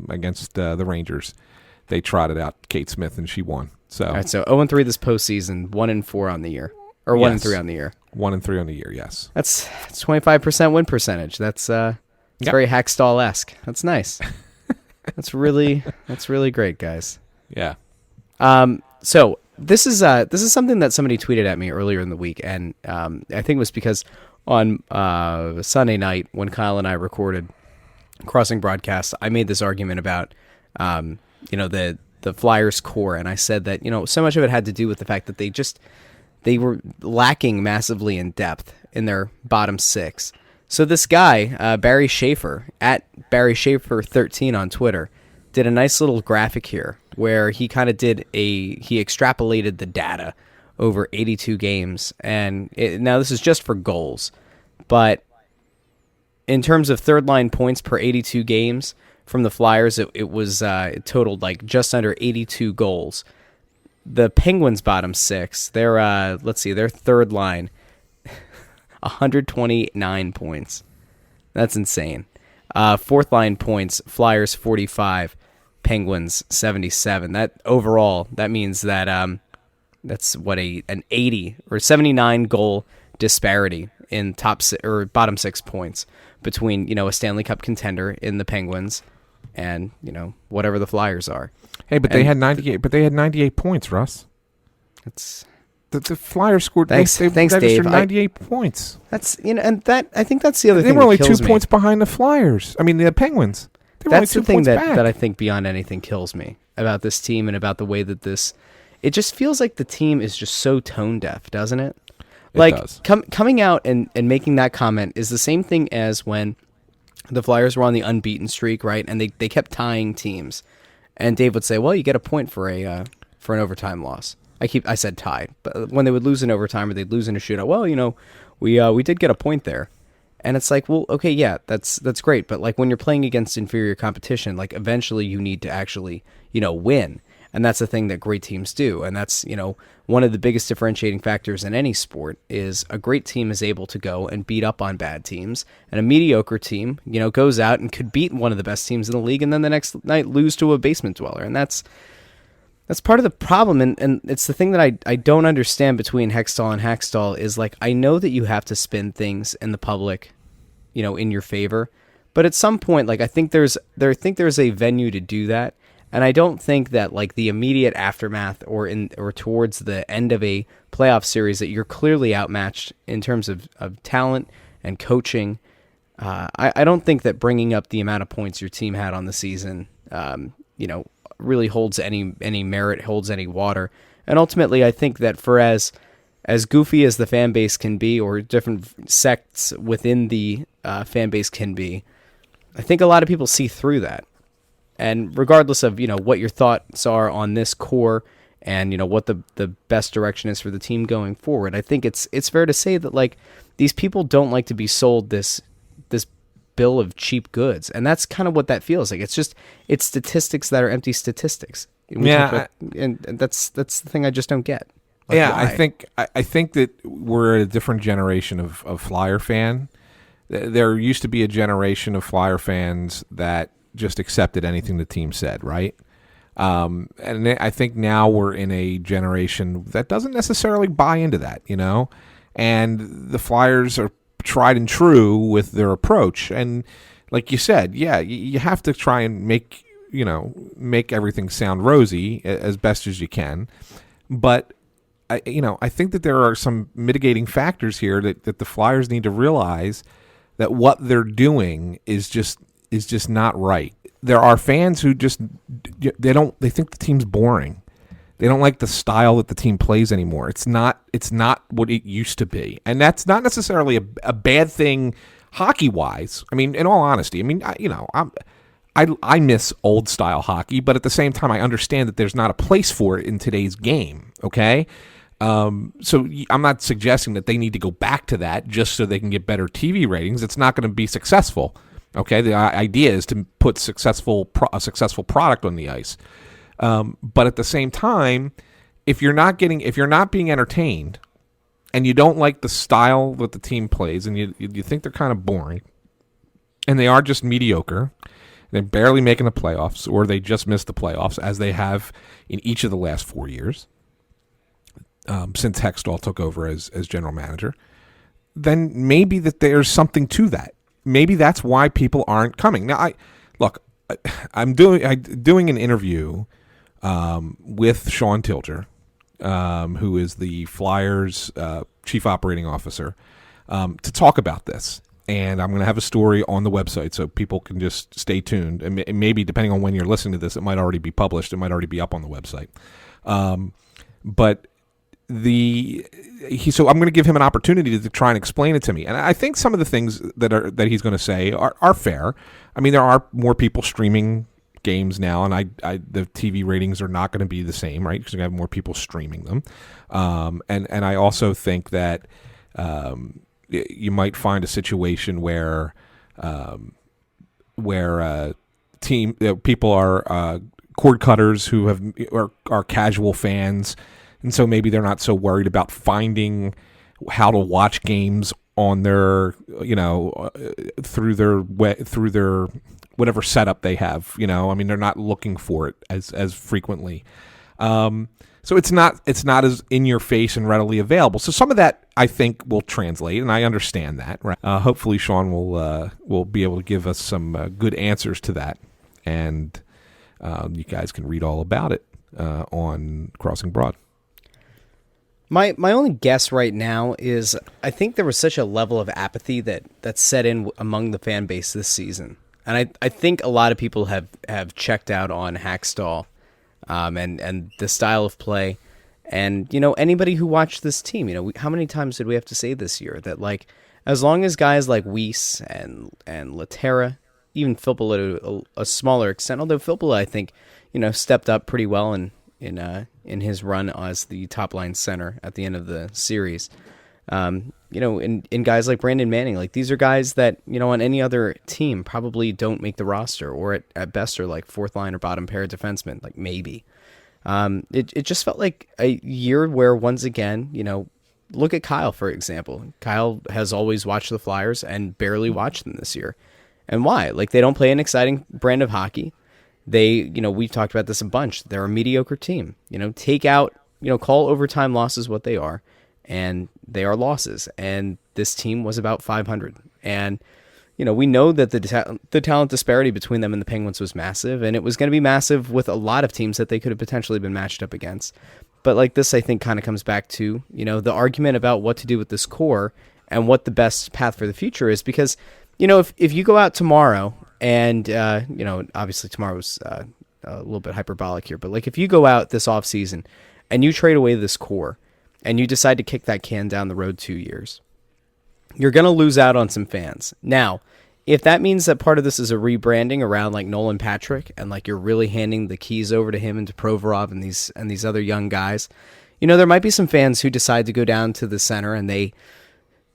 against the Rangers. They trotted out Kate Smith and she won. So all right, so 0-3 this postseason, 1-4 on the year, or 1-3 on the year. 1-3 on the year, yes. That's 25% win percentage. That's very Hackstall-esque. That's nice. That's really great, guys. Yeah. So this is something that somebody tweeted at me earlier in the week, and I think it was because on Sunday night when Kyle and I recorded Crossing Broadcast, I made this argument about the Flyers core, and I said that so much of it had to do with the fact that they were lacking massively in depth in their bottom six. So this guy, Barry Schaefer, at Barry Schaefer 13 on Twitter, did a nice little graphic here where he kind of he extrapolated the data over 82 games. And now this is just for goals, but in terms of third line points per 82 games from the Flyers, it totaled like just under 82 goals. The Penguins' bottom six, their third line, 129 points. That's insane. Fourth line points, Flyers 45, Penguins 77. That overall, that means that that's an 80 or 79 goal disparity in bottom 6 points between a Stanley Cup contender in the Penguins and whatever the Flyers are. Hey, but they had 98. But they had 98 points, Russ. It's the Flyers scored. Thanks, Dave. 98 points. That's and that I think that's the other thing. They were only 2 me. points behind the Flyers. I mean, the Penguins. That's the thing that I think beyond anything kills me about this team and about the way that it just feels like the team is just so tone deaf, doesn't it? Like coming out and making that comment is the same thing as when the Flyers were on the unbeaten streak, right? And they kept tying teams, and Dave would say, "Well, you get a point for an overtime loss." I said tie, but when they would lose in overtime or they'd lose in a shootout, well, we did get a point there. And it's like, well, okay, yeah, that's great, but like when you're playing against inferior competition, like eventually you need to actually, win. And that's the thing that great teams do. And that's, one of the biggest differentiating factors in any sport is a great team is able to go and beat up on bad teams. And a mediocre team, goes out and could beat one of the best teams in the league and then the next night lose to a basement dweller. And that's part of the problem. And it's the thing that I don't understand between Hextall and Hackstall is like, I know that you have to spin things in the public, in your favor. But at some point, like I think there's a venue to do that. And I don't think that like the immediate aftermath or towards the end of a playoff series that you're clearly outmatched in terms of talent and coaching. I don't think that bringing up the amount of points your team had on the season, really holds any merit, holds any water. And ultimately, I think that for as goofy as the fan base can be, or different sects within the fan base can be, I think a lot of people see through that. And regardless of what your thoughts are on this core and what the best direction is for the team going forward, I think it's fair to say that like these people don't like to be sold this bill of cheap goods, and that's kind of what that feels like. It's statistics that are empty statistics. And that's the thing I just don't get. Like, yeah, why? I think that we're a different generation of Flyer fan. There used to be a generation of Flyer fans that just accepted anything the team said, right? And I think now we're in a generation that doesn't necessarily buy into that, and the Flyers are tried and true with their approach. And like you said, yeah, you have to try and make everything sound rosy as best as you can. But I think that there are some mitigating factors here that the Flyers need to realize that what they're doing is just not right. There are fans who just they think the team's boring. They don't like the style that the team plays anymore. It's not what it used to be, and that's not necessarily a bad thing hockey wise. I mean, in all honesty, I mean, I miss old style hockey, but at the same time, I understand that there's not a place for it in today's game. Okay, so I'm not suggesting that they need to go back to that just so they can get better TV ratings. It's not going to be successful. Okay, the idea is to put a successful product on the ice. But at the same time, if you're not being entertained, and you don't like the style that the team plays, and you think they're kind of boring, and they are just mediocre, they're barely making the playoffs, or they just missed the playoffs, as they have in each of the last 4 years since Hextall took over as general manager, then maybe that there's something to that. Maybe that's why people aren't coming. Now, I'm doing an interview with Sean Tilger, who is the Flyers chief operating officer, to talk about this. And I'm going to have a story on the website so people can just stay tuned. And maybe depending on when you're listening to this, it might already be published. It might already be up on the website. But so I'm going to give him an opportunity to try and explain it to me. And I think some of the things that he's going to say are fair. I mean, there are more people streaming games now, and the TV ratings are not going to be the same, right? Because you have more people streaming them. And I also think that you might find a situation where people are cord cutters who are casual fans, and so maybe they're not so worried about finding how to watch games on their through their whatever setup they have. I mean, they're not looking for it as frequently. So it's not as in your face and readily available. So some of that I think will translate, and I understand that. Right? Hopefully, Sean will be able to give us some good answers to that, and you guys can read all about it on Crossing Broad. My only guess right now is I think there was such a level of apathy that set in among the fan base this season, and I think a lot of people have checked out on Hextall. And the style of play, and anybody who watched this team, how many times did we have to say this year that, like, as long as guys like Weiss and Laterra, even Filppula to a smaller extent, although Filppula I think stepped up pretty well in his run as the top line center at the end of the series. In guys like Brandon Manning, like, these are guys that, on any other team probably don't make the roster, or at best are like fourth line or bottom pair defensemen, like maybe. It just felt like a year where, once again, look at Kyle, for example. Kyle has always watched the Flyers and barely watched them this year. And why? Like, they don't play an exciting brand of hockey. They, we've talked about this a bunch. They're a mediocre team. Take out, call overtime losses what they are. And they are losses. And this team was about 500. And, we know that the talent disparity between them and the Penguins was massive. And it was going to be massive with a lot of teams that they could have potentially been matched up against. But like this, I think, kind of comes back to, the argument about what to do with this core and what the best path for the future is. Because, if you go out tomorrow and, obviously tomorrow was a little bit hyperbolic here. But, like, if you go out this offseason and you trade away this core, and you decide to kick that can down the road 2 years, you're going to lose out on some fans. Now, if that means that part of this is a rebranding around, like, Nolan Patrick, and, like, you're really handing the keys over to him and to Provorov and these other young guys, there might be some fans who decide to go down to the center and they,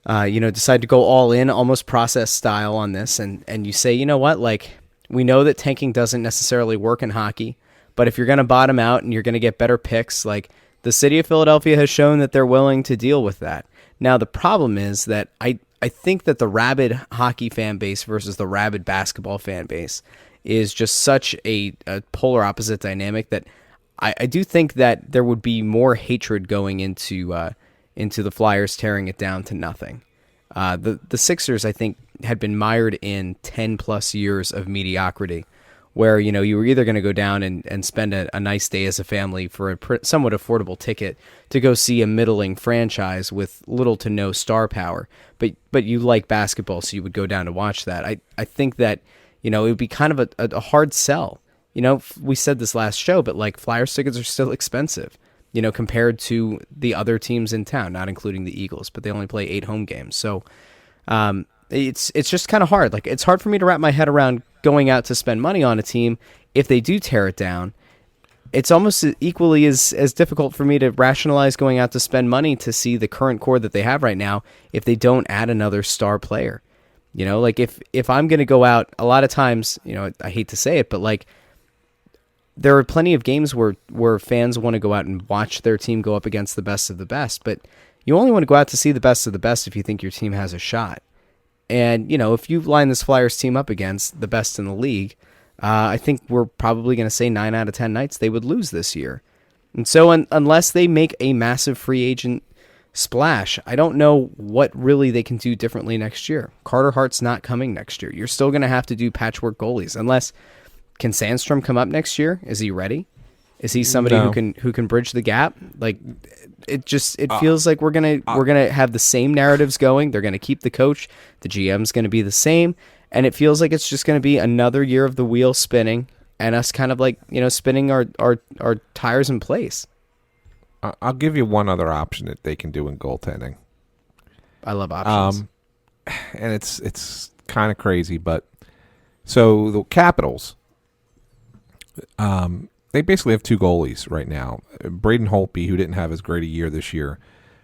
decide to go all in, almost process style on this, and you say, you know what, like, we know that tanking doesn't necessarily work in hockey, but if you're going to bottom out and you're going to get better picks, like, the city of Philadelphia has shown that they're willing to deal with that. Now, the problem is that I think that the rabid hockey fan base versus the rabid basketball fan base is just such a polar opposite dynamic that I do think that there would be more hatred going into the Flyers tearing it down to nothing. The Sixers, I think, had been mired in 10-plus years of mediocrity, where, you were either going to go down and spend a nice day as a family for a somewhat affordable ticket to go see a middling franchise with little to no star power, but you like basketball, so you would go down to watch that. I think that, it would be kind of a hard sell. We said this last show, but like Flyers tickets are still expensive, compared to the other teams in town, not including the Eagles, but they only play 8 home games. So it's just kind of hard. Like, it's hard for me to wrap my head around going out to spend money on a team if they do tear it down. It's almost equally as difficult for me to rationalize going out to spend money to see the current core that they have right now if they don't add another star player. Like if I'm going to go out, a lot of times, I hate to say it, but like, there are plenty of games where fans want to go out and watch their team go up against the best of the best, but you only want to go out to see the best of the best if you think your team has a shot. And, if you line this Flyers team up against the best in the league, I think we're probably going to say 9 out of 10 nights they would lose this year. And so unless they make a massive free agent splash, I don't know what really they can do differently next year. Carter Hart's not coming next year. You're still going to have to do patchwork goalies unless... Can Sandstrom come up next year? Is he ready? Is he somebody who can bridge the gap? Like, it feels like we're gonna have the same narratives going. They're gonna keep the coach. The GM's gonna be the same, and it feels like it's just gonna be another year of the wheel spinning and us kind of like spinning our tires in place. I'll give you one other option that they can do in goaltending. I love options, and it's kind of crazy, but so the Capitals. They basically have 2 goalies right now. Braden Holtby, who didn't have as great a year this year,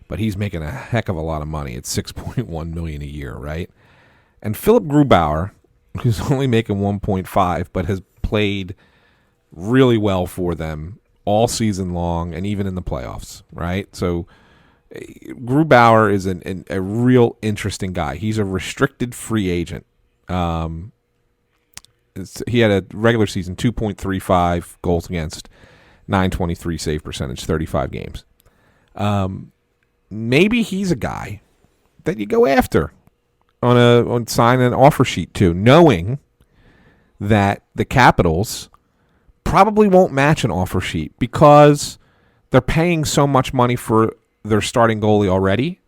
but he's making a heck of a lot of money. It's $6.1 million a year, right? And Philip Grubauer, who's only making 1.5, but has played really well for them all season long and even in the playoffs, right? So Grubauer is a real interesting guy. He's a restricted free agent. He had a regular season 2.35 goals against, 923 save percentage, 35 games. Maybe he's a guy that you go after on sign an offer sheet to, knowing that the Capitals probably won't match an offer sheet because they're paying so much money for their starting goalie already.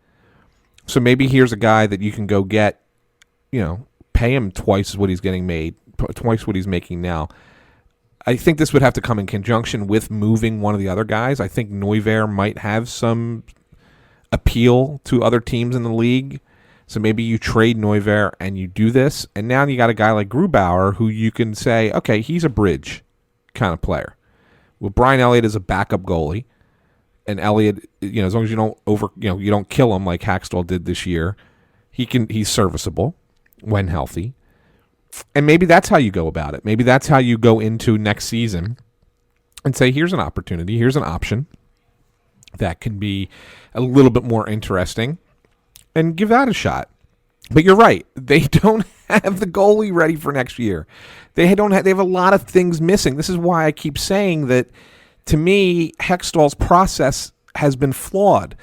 So maybe here's a guy that you can go get, pay him twice what he's making now. I think this would have to come in conjunction with moving one of the other guys. I think Neuvirth might have some appeal to other teams in the league. So maybe you trade Neuvirth and you do this. And now you got a guy like Grubauer who you can say, okay, he's a bridge kind of player. Well, Brian Elliott is a backup goalie. And Elliott, as long as you don't you don't kill him like Hackstall did this year, he's serviceable when healthy. And maybe that's how you go about it. Maybe that's how you go into next season and say, here's an opportunity, here's an option that can be a little bit more interesting, and give that a shot. But you're right. They don't have the goalie ready for next year. They have a lot of things missing. This is why I keep saying that, to me, Hextall's process has been flawed.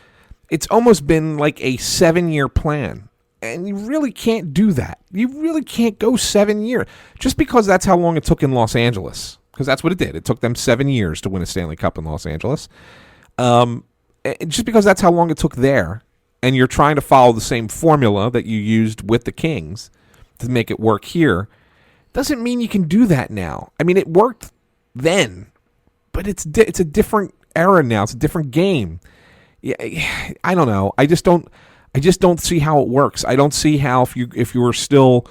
It's almost been like a 7-year plan. And you really can't do that. You really can't go 7 years. Just because that's how long it took in Los Angeles. Because that's what it did. It took them 7 years to win a Stanley Cup in Los Angeles. Just because that's how long it took there, and you're trying to follow the same formula that you used with the Kings to make it work here, doesn't mean you can do that now. I mean, it worked then, but it's a different era now. It's a different game. Yeah, I don't know. I just don't see how it works. I don't see how if you were still,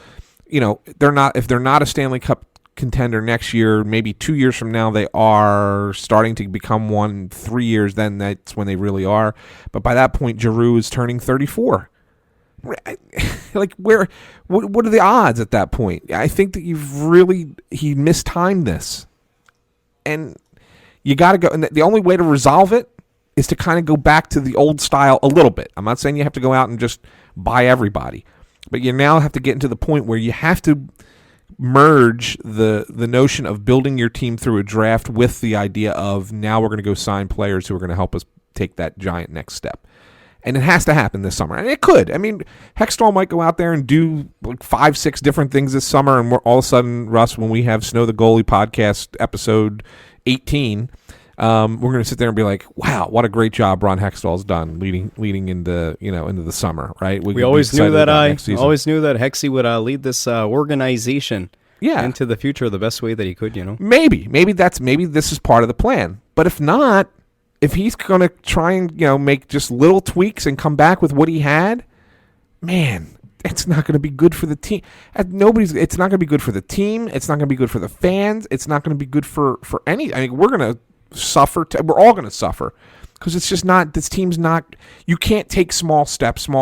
if they're not a Stanley Cup contender next year, maybe 2 years from now they are starting to become one. 3 years, then that's when they really are. But by that point, Giroux is turning 34. Like, what are the odds at that point? I think that he mistimed this, and you got to go. And the only way to resolve it is to kind of go back to the old style a little bit. I'm not saying you have to go out and just buy everybody, but you now have to get into the point where you have to merge the notion of building your team through a draft with the idea of now we're going to go sign players who are going to help us take that giant next step. And it has to happen this summer. And it could. I mean, Hextall might go out there and do like 5-6 different things this summer, and we're all of a sudden, Russ, when we have Snow the Goalie podcast episode 18, we're going to sit there and be like, "Wow, what a great job Ron Hextall's done leading into the summer." Right? We always knew that Hexy would lead this organization into the future the best way that he could. Maybe this is part of the plan. But if not, if he's going to try and make just little tweaks and come back with what he had, man, it's not going to be good for the team. It's not going to be good for the team. It's not going to be good for the fans. It's not going to be good for any. I mean, we're going to suffer. We're all going to suffer because it's just not. This team's not. You can't take small steps to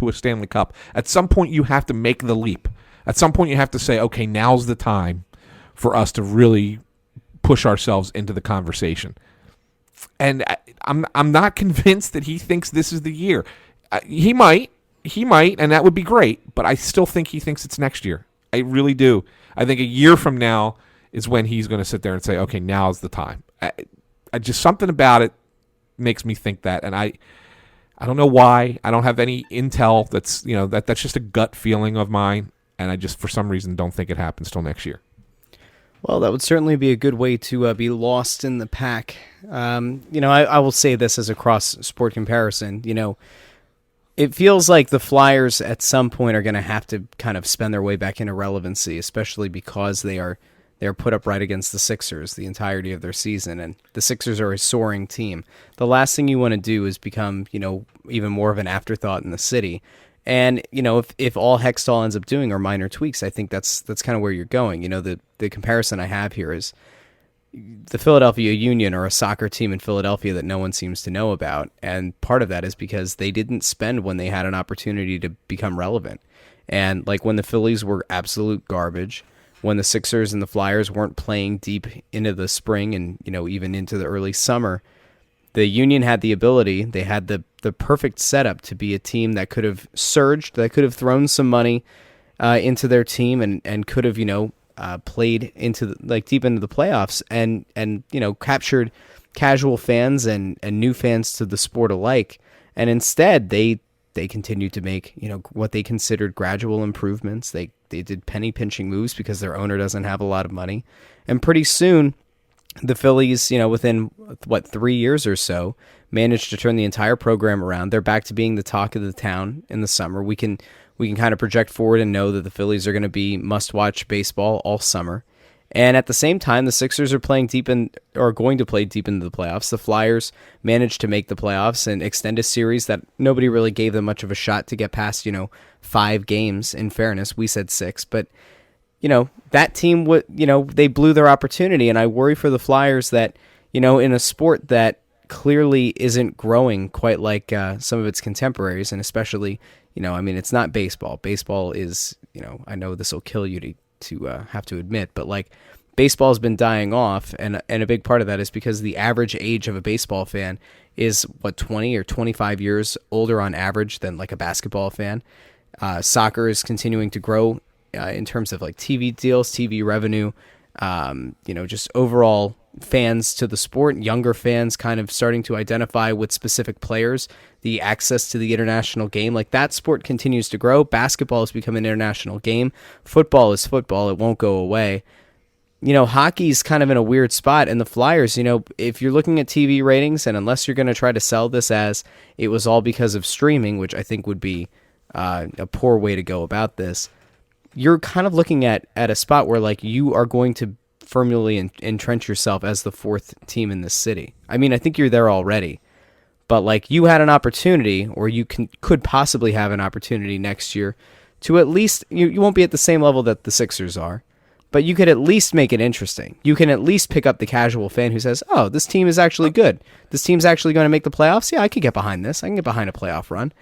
a Stanley Cup. At some point, you have to make the leap. At some point, you have to say, okay, now's the time for us to really push ourselves into the conversation. And I'm not convinced that he thinks this is the year. He might, and that would be great. But I still think he thinks it's next year. I really do. I think a year from now is when he's going to sit there and say, "Okay, now's the time." I just something about it makes me think that, and I don't know why. I don't have any intel. That's just a gut feeling of mine, and I just for some reason don't think it happens till next year. Well, that would certainly be a good way to be lost in the pack. I will say this as a cross-sport comparison. It feels like the Flyers at some point are going to have to kind of spend their way back into relevancy, especially because they're put up right against the Sixers the entirety of their season, and the Sixers are a soaring team. The last thing you want to do is become, even more of an afterthought in the city. And, if all Hextall ends up doing are minor tweaks, I think that's kind of where you're going. The comparison I have here is the Philadelphia Union are a soccer team in Philadelphia that no one seems to know about. And part of that is because they didn't spend when they had an opportunity to become relevant. And like when the Phillies were absolute garbage, when the Sixers and the Flyers weren't playing deep into the spring and, even into the early summer, the Union had the ability, they had the perfect setup to be a team that could have surged, that could have thrown some money into their team and could have, played into deep into the playoffs and captured casual fans and new fans to the sport alike. And instead, they continued to make, what they considered gradual improvements. They did penny pinching moves because their owner doesn't have a lot of money. And pretty soon, the Phillies, within 3 years or so, managed to turn the entire program around. They're back to being the talk of the town in the summer. We can kind of project forward and know that the Phillies are going to be must-watch baseball all summer. And at the same time, the Sixers are going to play deep into the playoffs. The Flyers managed to make the playoffs and extend a series that nobody really gave them much of a shot to get past, 5 games. In fairness, we said 6, but that team they blew their opportunity, and I worry for the Flyers that, in a sport that clearly isn't growing quite like some of its contemporaries, and especially, it's not baseball. Baseball is, I know this will kill you to have to admit, but baseball has been dying off, and a big part of that is because the average age of a baseball fan is 20 or 25 years older on average than a basketball fan. Soccer is continuing to grow in terms of TV deals, TV revenue, just overall fans to the sport, younger fans kind of starting to identify with specific players, the access to the international game. That sport continues to grow. Basketball has become an international game. Football is football. It won't go away. Hockey's kind of in a weird spot, and the Flyers, if you're looking at TV ratings, and unless you're going to try to sell this as it was all because of streaming, which I think would be a poor way to go about this, you're kind of looking at a spot where you are going to firmly entrench yourself as the 4th team in this city. I mean, I think you're there already, but you had an opportunity, or you could possibly have an opportunity next year to at least, you won't be at the same level that the Sixers are, but you could at least make it interesting. You can at least pick up the casual fan who says, "Oh, this team is actually good. This team's actually going to make the playoffs. Yeah, I could get behind this. I can get behind a playoff run."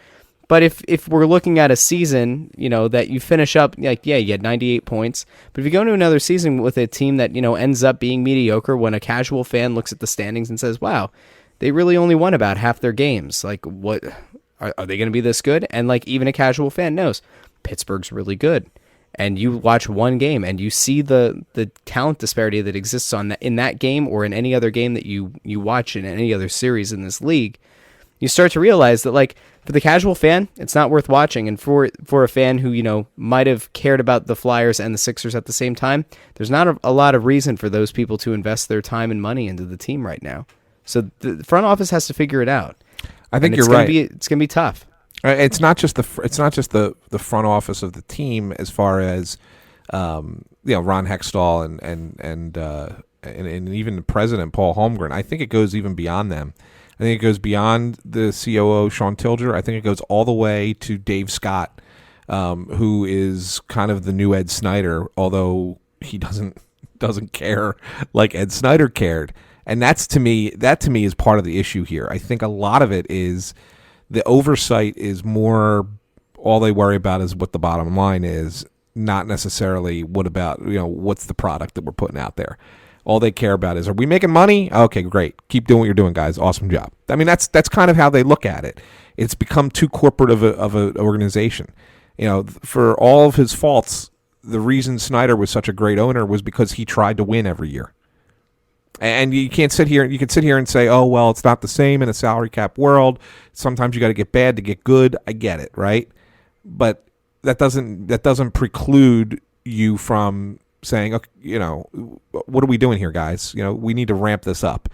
But if we're looking at a season, that you finish up, you had 98 points. But if you go into another season with a team that, ends up being mediocre, when a casual fan looks at the standings and says, "Wow, they really only won about half their games. What are they going to be this good?" And even a casual fan knows Pittsburgh's really good. And you watch one game and you see the talent disparity that exists in that game or in any other game that you watch in any other series in this league. you start to realize that, like, for the casual fan, it's not worth watching. And for a fan who, might have cared about the Flyers and the Sixers at the same time, there's not a lot of reason for those people to invest their time and money into the team right now. So the front office has to figure it out. I think you're right. It's going to be tough. It's not just the front office of the team as far as Ron Hextall and even the president Paul Holmgren. I think it goes even beyond them. I think it goes beyond the COO Sean Tilger. I think it goes all the way to Dave Scott, who is kind of the new Ed Snyder, although he doesn't care like Ed Snyder cared. And that to me is part of the issue here. I think a lot of it is the oversight is more, all they worry about is what the bottom line is, not necessarily what's the product that we're putting out there. All they care about is, are we making money? Okay, great. Keep doing what you're doing, guys. Awesome job. I mean, that's kind of how they look at it. It's become too corporate of an organization. For all of his faults, the reason Snyder was such a great owner was because he tried to win every year. And you can't sit here. You can sit here and say, "Oh, well, it's not the same in a salary cap world. Sometimes you got to get bad to get good." I get it, right? But that doesn't preclude you from saying, okay, what are we doing here, guys? We need to ramp this up.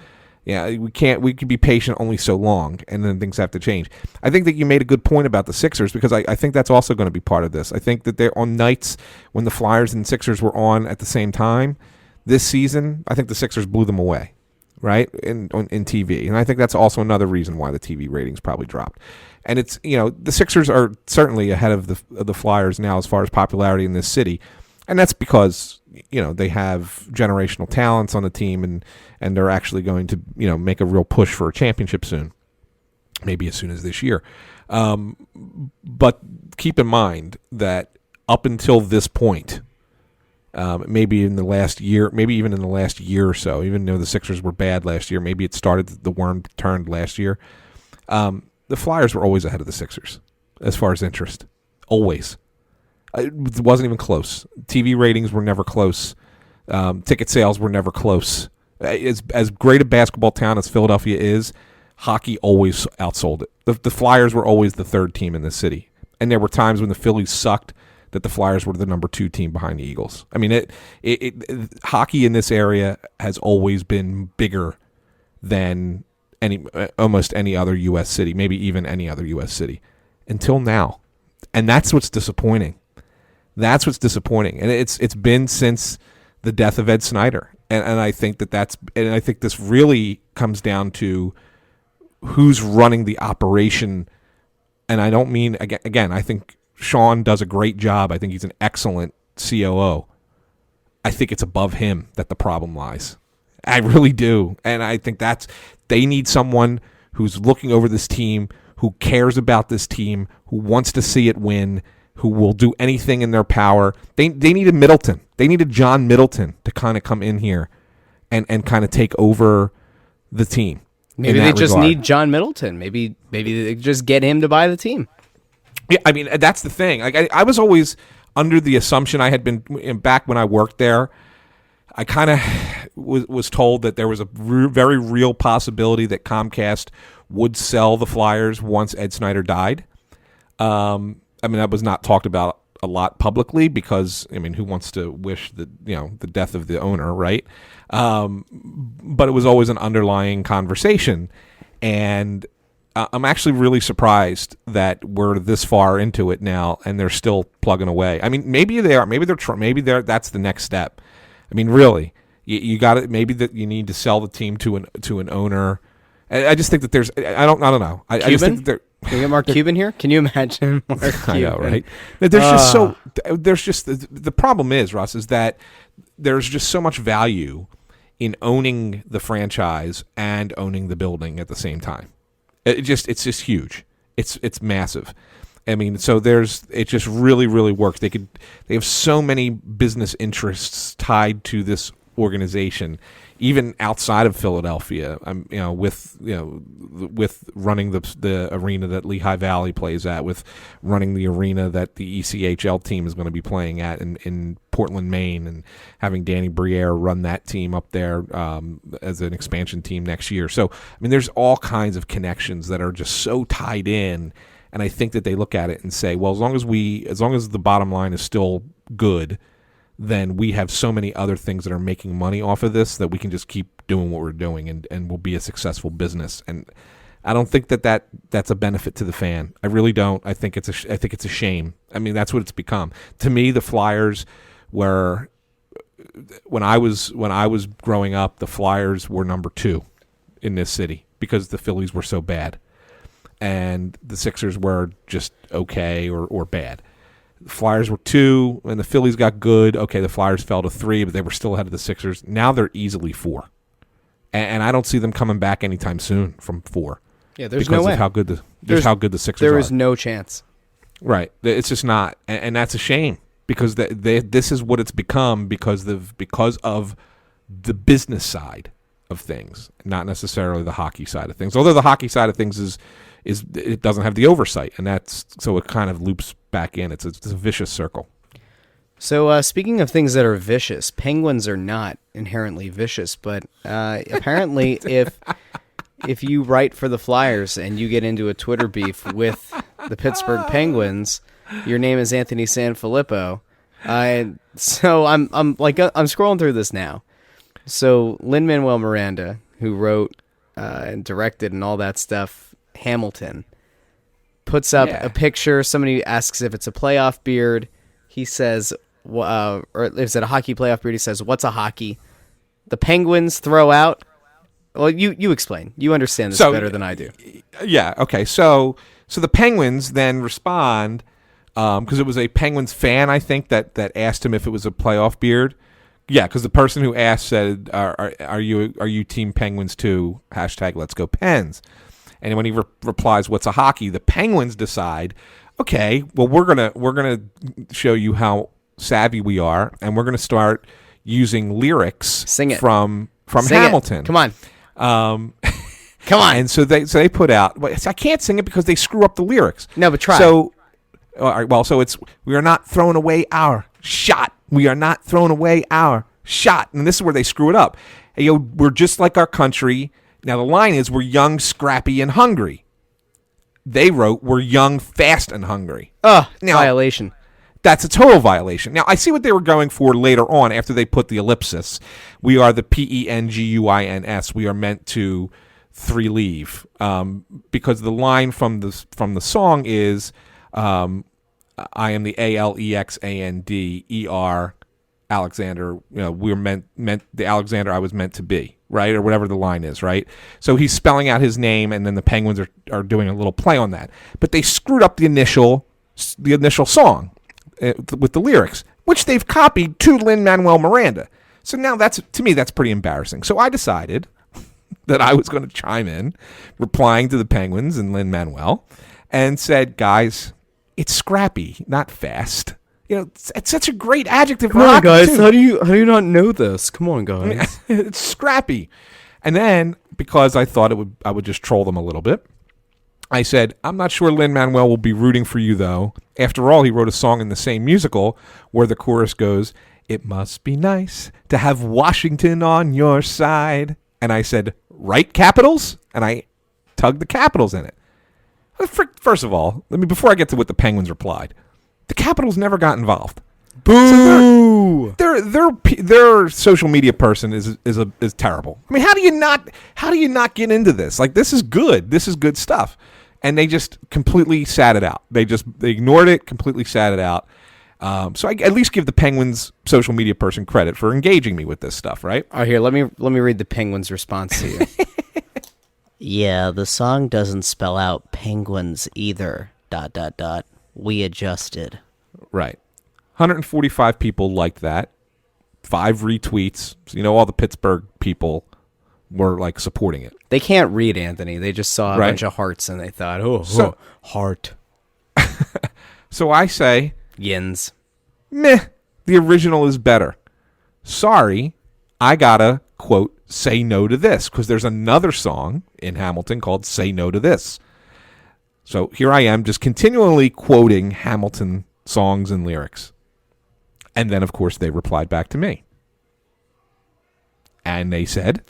Yeah, we can be patient only so long, and then things have to change. I think that you made a good point about the Sixers, because I think that's also going to be part of this. I think that they're on nights when the Flyers and Sixers were on at the same time this season. I think the Sixers blew them away, right, in TV, and I think that's also another reason why the TV ratings probably dropped. And it's the Sixers are certainly ahead of the Flyers now as far as popularity in this city. And that's because, they have generational talents on the team, and they're actually going to, make a real push for a championship soon, maybe as soon as this year. But keep in mind that up until this point, maybe in the last year, maybe even in the last year or so, even though the Sixers were bad last year, maybe it started, the worm turned last year, the Flyers were always ahead of the Sixers as far as interest. Always. It wasn't even close. TV ratings were never close. Ticket sales were never close. As great a basketball town as Philadelphia is, hockey always outsold it. The Flyers were always the third team in the city. And there were times when the Phillies sucked that the Flyers were the number 2 team behind the Eagles. I mean, hockey in this area has always been bigger than almost any other U.S. city, maybe even any other U.S. city, until now. And that's what's disappointing. That's what's disappointing, and it's been since the death of Ed Snyder, and I think I think this really comes down to who's running the operation. And I don't mean again. I think Sean does a great job. I think he's an excellent COO. I think it's above him that the problem lies. I really do, and I think they need someone who's looking over this team, who cares about this team, who wants to see it win, who will do anything in their power. They need a Middleton. They need a John Middleton to kind of come in here and kind of take over the team. Maybe they just need John Middleton. Maybe they just get him to buy the team. Yeah, I mean, that's the thing. Like I was always under the assumption, I had been back when I worked there, I kind of was told that there was a very real possibility that Comcast would sell the Flyers once Ed Snyder died. I mean, that was not talked about a lot publicly because, I mean, who wants to wish the death of the owner, right? But it was always an underlying conversation, and I'm actually really surprised that we're this far into it now and they're still plugging away. I mean, maybe they are. Maybe they're. That's the next step. I mean, really, you got it. Maybe that you need to sell the team to an owner. I just think that there's. I don't know. I just think that can we get Mark Cuban here? Can you imagine Mark Cuban? I know, right? There's just the problem is, Russ, is that there's just so much value in owning the franchise and owning the building at the same time. It's just huge. It's massive. I mean, so it just really, really works. They have so many business interests tied to this organization, even outside of Philadelphia. With running the arena that Lehigh Valley plays at, with running the arena that the ECHL team is going to be playing at in Portland, Maine, and having Danny Briere run that team up there as an expansion team next year. So, I mean, there's all kinds of connections that are just so tied in, and I think that they look at it and say, well, as long as the bottom line is still good, then we have so many other things that are making money off of this that we can just keep doing what we're doing, and we'll be a successful business. And I don't think that's a benefit to the fan. I really don't. I think it's a shame. I mean, that's what it's become. To me, the Flyers were, when I was growing up, the Flyers were number 2 in this city because the Phillies were so bad, and the Sixers were just okay or bad. The Flyers were 2, and the Phillies got good. Okay, the Flyers fell to 3, but they were still ahead of the Sixers. Now they're easily 4, and I don't see them coming back anytime soon from 4. Yeah, there's no way. Because of how good the Sixers are. There is no chance. Right, it's just not, and that's a shame because this is what it's become because of the business side of things, not necessarily the hockey side of things. Although the hockey side of things is it doesn't have the oversight, and that's so it kind of loops back in. It's a vicious circle. So speaking of things that are vicious, penguins are not inherently vicious, but apparently if you write for the Flyers and you get into a Twitter beef with the Pittsburgh Penguins, your name is Anthony SanFilippo. So I'm scrolling through this now. So Lin-Manuel Miranda, who wrote and directed and all that stuff, Hamilton, puts up a picture. Somebody asks if it's a playoff beard. He says, or is it a hockey playoff beard? He says, "What's a hockey?" The Penguins throw out. Well, you explain. You understand this better than I do. Yeah. Okay. So the Penguins then respond because it was a Penguins fan, I think, that asked him if it was a playoff beard. Yeah, because the person who asked said, "Are you Team Penguins too?" # Let's go Pens. And when he replies, "What's a hockey?" the Penguins decide, okay, well we're gonna show you how savvy we are, and we're gonna start using lyrics Sing it. from Sing Hamilton. It. Come on. Come on. And so they put out. I can't sing it because they screw up the lyrics. No, but try. So, all right. Well, so it's we are not throwing away our shot. We are not throwing away our shot. And this is where they screw it up. Hey, we're just like our country. Now the line is we're young, scrappy, and hungry. They wrote we're young, fast, and hungry. Violation. That's a total violation. Now, I see what they were going for later on after they put the ellipsis. We are the Penguins. We are meant to 3 leave. Because the line from the song is, I am the ALEXANDER Alexander. We're meant the Alexander I was meant to be, right? Or whatever the line is, right? So he's spelling out his name, and then the Penguins are doing a little play on that. But they screwed up the initial song. With the lyrics, which they've copied to Lin-Manuel Miranda. So now that's pretty embarrassing. So I decided that I was going to chime in, replying to the Penguins and Lin-Manuel, and said, guys, it's scrappy, not fast. It's such a great adjective. Come on, guys. Too. How do you not know this? Come on, guys. It's scrappy. And then, because I thought I would just troll them a little bit, I said, I'm not sure Lin-Manuel will be rooting for you, though. After all, he wrote a song in the same musical where the chorus goes, "It must be nice to have Washington on your side." And I said, right capitals? And I tugged the capitals in it. First of all, before I get to what the Penguins replied, the Capitals never got involved. Boo! So their social media person is terrible. I mean, how do you not get into this? Like, this is good. This is good stuff. And they just completely sat it out. They ignored it, completely sat it out. So I at least give the Penguins social media person credit for engaging me with this stuff, right? All right, here, let me read the Penguins' response to you. Yeah, the song doesn't spell out penguins either. ... We adjusted. Right. 145 people liked that. 5 retweets. So, all the Pittsburgh people were like supporting it. They can't read, Anthony. They just saw a bunch of hearts and they thought, heart. So I say, yins. Meh, the original is better. Sorry, I gotta, quote, say no to this, because there's another song in Hamilton called Say No to This. So here I am just continually quoting Hamilton songs and lyrics. And then, of course, they replied back to me. And they said,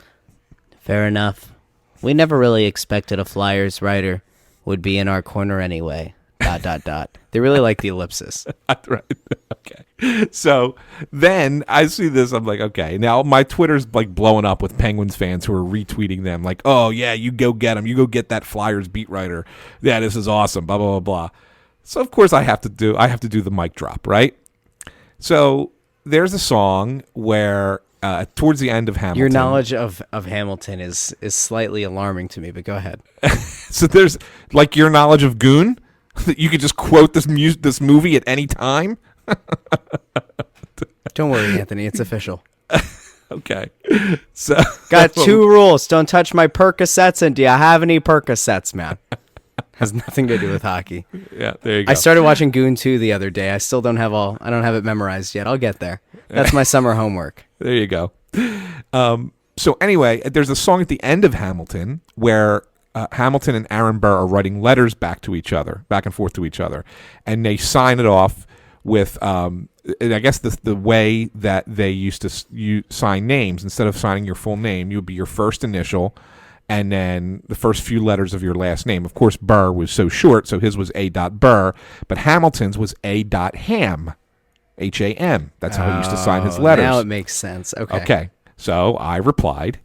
Fair enough. We never really expected a Flyers writer would be in our corner anyway. ... They really like the ellipsis. Right. Okay. So then I see this. I'm like, okay. Now my Twitter's like blowing up with Penguins fans who are retweeting them. Like, oh, yeah, you go get him. You go get that Flyers beat writer. Yeah, this is awesome. Blah, blah, blah, blah. So, of course, I have to do the mic drop, right? So there's a song where towards the end of Hamilton. Your knowledge of Hamilton is slightly alarming to me, but go ahead. So there's like your knowledge of Goon. That you could just quote this movie at any time? Don't worry, Anthony. It's official. Okay. So got 2 rules. Don't touch my Percocets, and do you have any Percocets, man? Has nothing to do with hockey. Yeah, there you go. I started watching Goon 2 the other day. I still don't have it memorized yet. I'll get there. That's my summer homework. There you go. So anyway, there's a song at the end of Hamilton where Hamilton and Aaron Burr are writing letters back and forth to each other, and they sign it off with, and I guess the way that they used to sign names, instead of signing your full name, you would be your first initial, and then the first few letters of your last name. Of course, Burr was so short, so his was A. Burr, but Hamilton's was A. Ham, Ham. That's how he used to sign his letters. Now it makes sense. Okay. So I replied,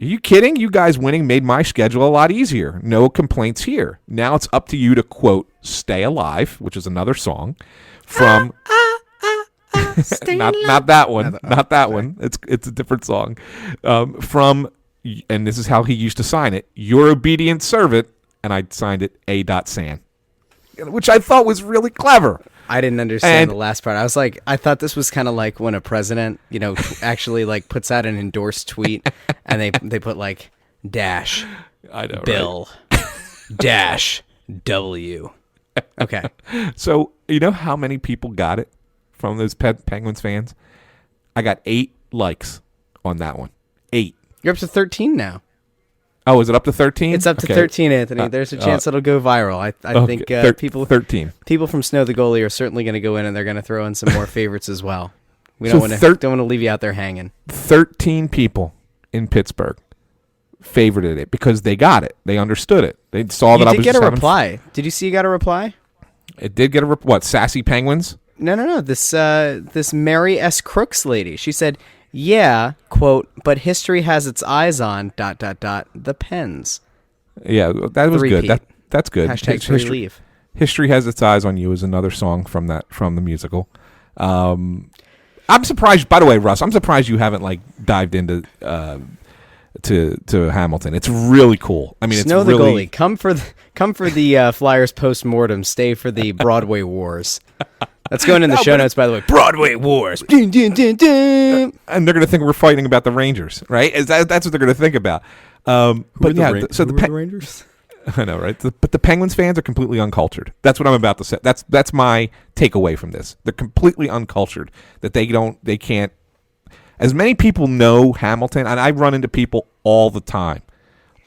are you kidding? You guys winning made my schedule a lot easier. No complaints here. Now it's up to you to quote "Stay Alive," which is another song from not that one. Not that one. It's a different song. From, and this is how he used to sign it, "Your obedient servant," and I signed it A. San, which I thought was really clever. I didn't understand the last part. I was like, I thought this was kind of like when a president, actually like puts out an endorsed tweet and they put like dash, I know, Bill, right? Dash W. Okay. So you know how many people got it from those Penguins fans? I got 8 likes on that one. 8. You're up to 13 now. Oh, is it up to 13? It's up to 13, Anthony. There's a chance it'll go viral. I think people 13. People from Snow the Goalie are certainly going to go in and they're going to throw in some more favorites as well. We don't want to leave you out there hanging. 13 people in Pittsburgh favorited it because they got it. They understood it. They saw that I was just having reply. Did you see you got a reply? It did get a what? Sassy Penguins? No. This Mary S. Crooks lady. She said, yeah, quote, but history has its eyes on ... the Pens. Yeah, that was Repeat. good. That's good. #3leave. History has its eyes on you is another song from the musical. I'm surprised. By the way, Russ, I'm surprised you haven't like dived into to Hamilton. It's really cool. I mean, Snow it's the really... Goalie. Come for the Flyers post-mortem. Stay for the Broadway Wars. That's going in the show notes, by the way. Broadway Wars. Dun, dun, dun, dun. And they're going to think we're fighting about the Rangers, right? That's what they're going to think about. But yeah, the Rangers? I know, right? But the Penguins fans are completely uncultured. That's what I'm about to say. That's my takeaway from this. They're completely uncultured. That they can't. As many people know Hamilton, and I run into people all the time.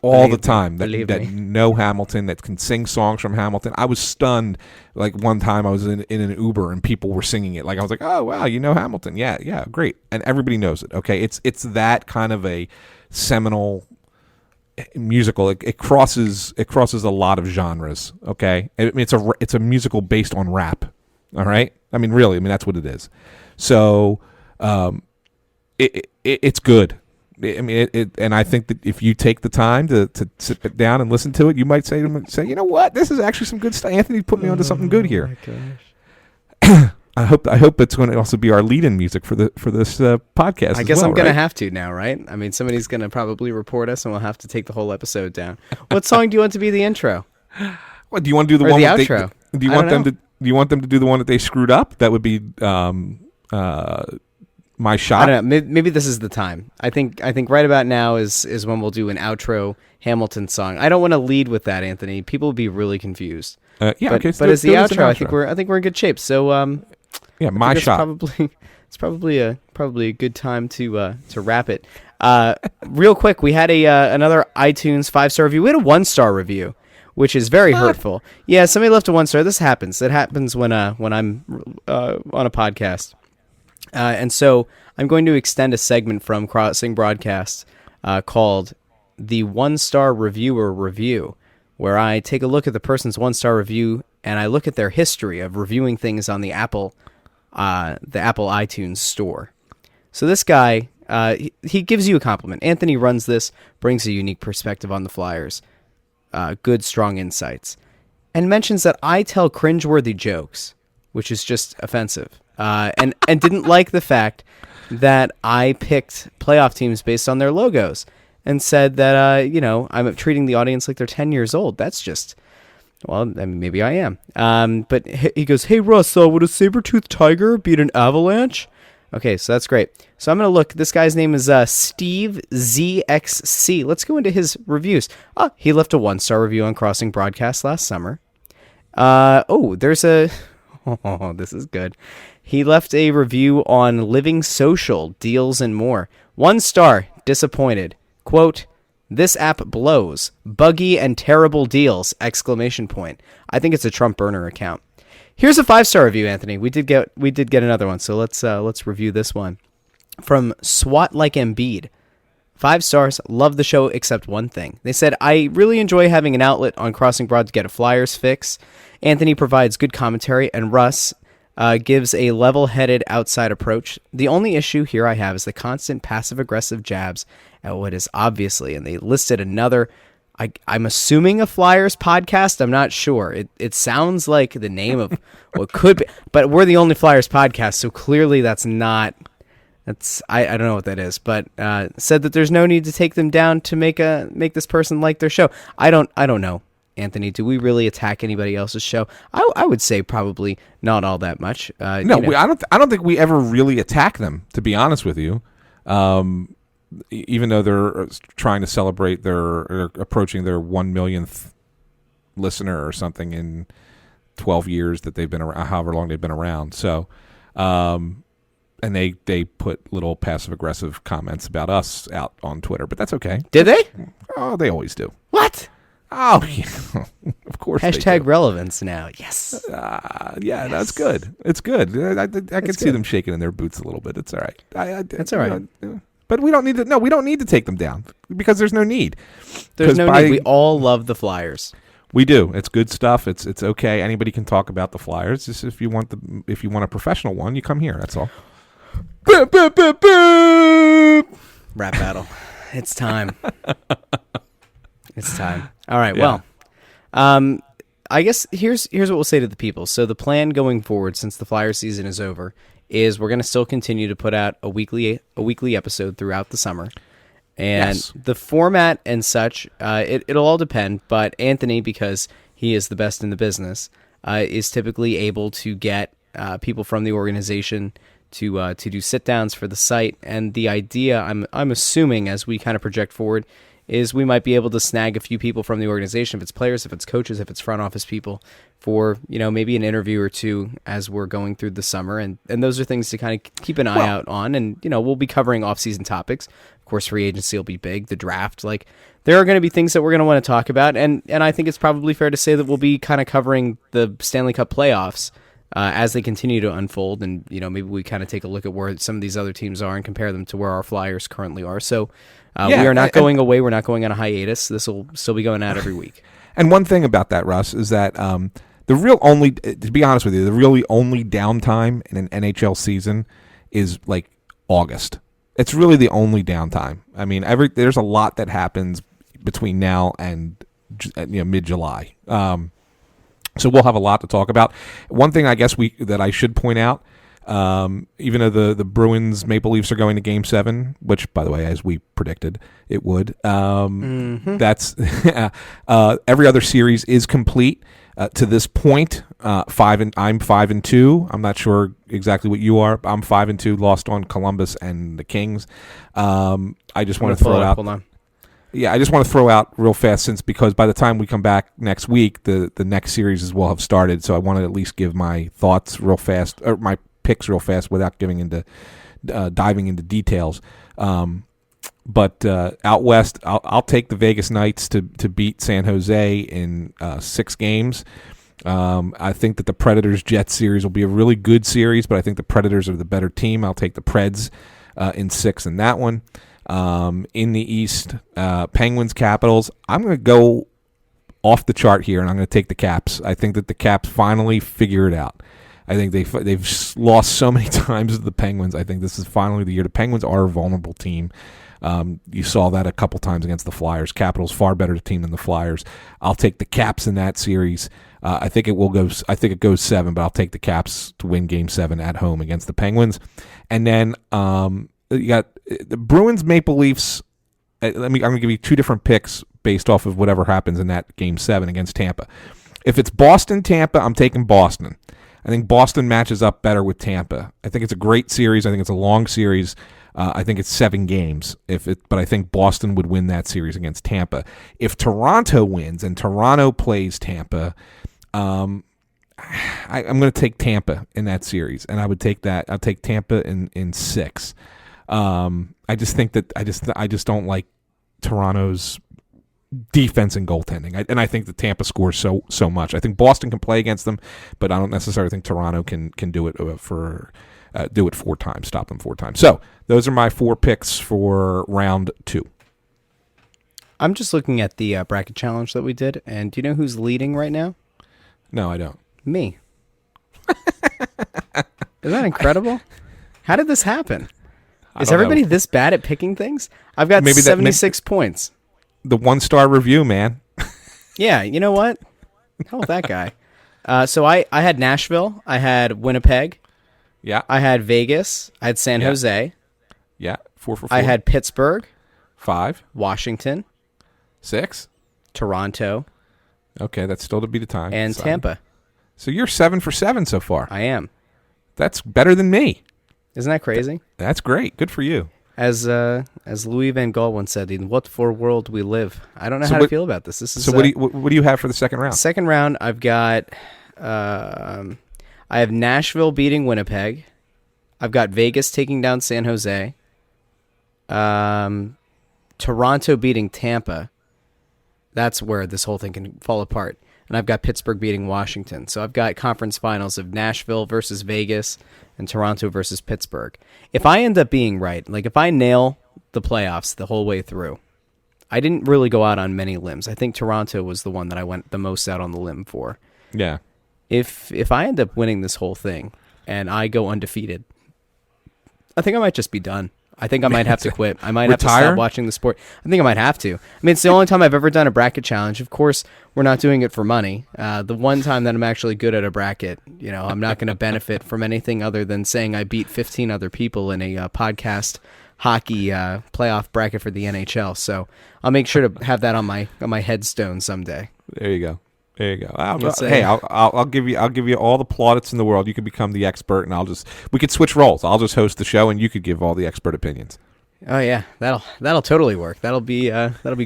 That know Hamilton, that can sing songs from Hamilton. I was stunned. Like one time I was in an Uber and people were singing it. Like I was like, oh wow, you know Hamilton? Yeah, great. And everybody knows it. Okay, it's that kind of a seminal musical. It crosses a lot of genres. Okay, it's a musical based on rap. All right, I mean really, that's what it is. So it's good. I mean, and I think that if you take the time to sit down and listen to it, you might say, you know what, this is actually some good stuff. Anthony put me onto something good here. I hope it's going to also be our lead-in music for this podcast. I guess I'm going to have to now, right? I mean, somebody's going to probably report us, and we'll have to take the whole episode down. What song do you want to be the intro? What do you want to do? The or one the with outro? Do you want them to? Do you want them to do the one that they screwed up? That would be My Shot. I don't know. Maybe this is the time. I think right about now is when we'll do an outro Hamilton song. I don't want to lead with that, Anthony. People will be really confused. Okay. But as the outro, I think we're in good shape. So yeah, My Shot. It's probably a good time to wrap it. Real quick, we had another iTunes 5-star review. We had a 1-star review, which is very hurtful. Yeah, somebody left a 1-star. This happens. It happens when I'm on a podcast. And so I'm going to extend a segment from Crossing Broadcast called the One-Star Reviewer Review, where I take a look at the person's one-star review and I look at their history of reviewing things on the Apple iTunes store. So this guy, he gives you a compliment. Anthony runs this, brings a unique perspective on the Flyers, good, strong insights, and mentions that I tell cringeworthy jokes, which is just offensive, and didn't like the fact that I picked playoff teams based on their logos, and said that, I'm treating the audience like they're 10 years old. That's just, well, I mean, maybe I am. But he goes, hey, Russ, would a saber-toothed tiger beat an avalanche? Okay, so that's great. So I'm going to look. This guy's name is Steve ZXC. Let's go into his reviews. He left a 1-star review on Crossing Broadcast last summer. This is good. He left a review on Living Social, Deals and More. 1 star, disappointed. Quote, this app blows. Buggy and terrible deals! Exclamation point. I think it's a Trump burner account. Here's a 5-star review, Anthony. We did get another one, so let's review this one. From SWAT Like Embiid. 5 stars, love the show except one thing. They said, I really enjoy having an outlet on Crossing Broad to get a Flyers fix. Anthony provides good commentary, and Russ gives a level-headed outside approach. The only issue here I have is the constant passive-aggressive jabs at what is obviously, and they listed another, I'm assuming a Flyers podcast. I'm not sure. It sounds like the name of what could be, but we're the only Flyers podcast, so clearly that's not. I don't know what that is, but said that there's no need to take them down to make this person like their show. I don't know, Anthony. Do we really attack anybody else's show? I would say probably not all that much. I don't think we ever really attack them, to be honest with you. Even though they're trying to celebrate they're approaching their 1 millionth listener or something in 12 years that they've been around, however long they've been around. So, and they put little passive aggressive comments about us out on Twitter, but that's okay. Did they? Oh, they always do. What? Oh, yeah. Of course. Hashtag relevance now. Yes. Yeah, yes. That's good. It's good. I can see them shaking in their boots a little bit. It's all right. That's all right. But we don't need to. No, we don't need to take them down because there's no need. There's no need. We all love the Flyers. We do. It's good stuff. It's okay. Anybody can talk about the Flyers. Just if you want a professional one, you come here. That's all. Rap battle. It's time. It's time. All right. Yeah. Well, I guess here's what we'll say to the people. So the plan going forward, since the Flyer season is over, is we're going to still continue to put out a weekly episode throughout the summer. And yes, the format and such, it'll all depend. But Anthony, because he is the best in the business, is typically able to get people from the organization to do sit downs for the site. And the idea, I'm assuming, as we kind of project forward, is we might be able to snag a few people from the organization, if it's players, if it's coaches, if it's front office people, for maybe an interview or two as we're going through the summer. And those are things to kind of keep an eye out on. And we'll be covering off-season topics. Of course, free agency will be big, the draft. Like, there are going to be things that we're going to want to talk about. And I think it's probably fair to say that we'll be kind of covering the Stanley Cup playoffs as they continue to unfold. And, maybe we kind of take a look at where some of these other teams are and compare them to where our Flyers currently are. So we are not going away. We're not going on a hiatus. This will still be going out every week. And one thing about that, Russ, is that to be honest with you, the really only downtime in an NHL season is like August. It's really the only downtime. I mean, there's a lot that happens between now and mid-July. So we'll have a lot to talk about. One thing I guess that I should point out, even though the Bruins Maple Leafs are going to Game 7, which, by the way, as we predicted, it would. That's every other series is complete to this point. I'm 5-2. I'm not sure exactly what you are. I'm 5-2. Lost on Columbus and the Kings. I just want to throw out. Hold on. Yeah, I just want to throw out real fast because by the time we come back next week, the next series will have started. So I want to at least give my thoughts real fast, or my picks real fast, without diving into details. But out west, I'll take the Vegas Knights to beat San Jose in 6 games. I think that the Predators-Jets series will be a really good series, but I think the Predators are the better team. I'll take the Preds in 6 in that one. In the East, Penguins-Capitals. I'm going to go off the chart here, and I'm going to take the Caps. I think that the Caps finally figure it out. I think they've lost so many times to the Penguins. I think this is finally the year. The Penguins are a vulnerable team. You saw that a couple times against the Flyers. Capitals far better team than the Flyers. I'll take the Caps in that series. I think it will go. I think it goes 7, but I'll take the Caps to win Game 7 at home against the Penguins. And then you got the Bruins Maple Leafs. I'm going to give you 2 different picks based off of whatever happens in that Game 7 against Tampa. If it's Boston-Tampa, I'm taking Boston. I think Boston matches up better with Tampa. I think it's a great series. I think it's a long series. I think it's 7 games. But I think Boston would win that series against Tampa. If Toronto wins and Toronto plays Tampa, I'm going to take Tampa in that series, and I would take that. I'll take Tampa in 6. I just think that I just don't like Toronto's defense and goaltending, and I think that Tampa scores so much. I think Boston can play against them, but I don't necessarily think Toronto can do it do it 4 times, stop them 4 times. So those are my 4 picks for round 2. I'm just looking at the bracket challenge that we did, and do you know who's leading right now? No, I don't. Me. Isn't that incredible? How did this happen? Is everybody this bad at picking things? I've got 76 points. The 1-star review, man. Yeah, you know what? Hell with that guy. So I had Nashville. I had Winnipeg. Yeah. I had Vegas. I had San Jose. Yeah, 4 for 4. I had Pittsburgh. 5. Washington. 6. Toronto. Okay, that's still to be the time. And Tampa. So you're 7 for 7 so far. I am. That's better than me. Isn't that crazy? That's great. Good for you. As Louis Van Gaal once said, "In what for world we live." I don't know how to feel about this. This is what do you have for the second round? Second round, I've got I have Nashville beating Winnipeg. I've got Vegas taking down San Jose. Toronto beating Tampa. That's where this whole thing can fall apart. And I've got Pittsburgh beating Washington. So I've got conference finals of Nashville versus Vegas and Toronto versus Pittsburgh. If I end up being right, like if I nail the playoffs the whole way through, I didn't really go out on many limbs. I think Toronto was the one that I went the most out on the limb for. Yeah. If I end up winning this whole thing and I go undefeated, I think I might just be done. I think I might have to quit. I might have to stop watching the sport. I think I might have to. I mean, it's the only time I've ever done a bracket challenge. Of course, we're not doing it for money. The one time that I'm actually good at a bracket, I'm not going to benefit from anything other than saying I beat 15 other people in a podcast hockey playoff bracket for the NHL. So I'll make sure to have that on my headstone someday. There you go. There you go. I'll give you all the plaudits in the world. You can become the expert, and we could switch roles. I'll just host the show, and you could give all the expert opinions. Oh yeah, that'll totally work. That'll be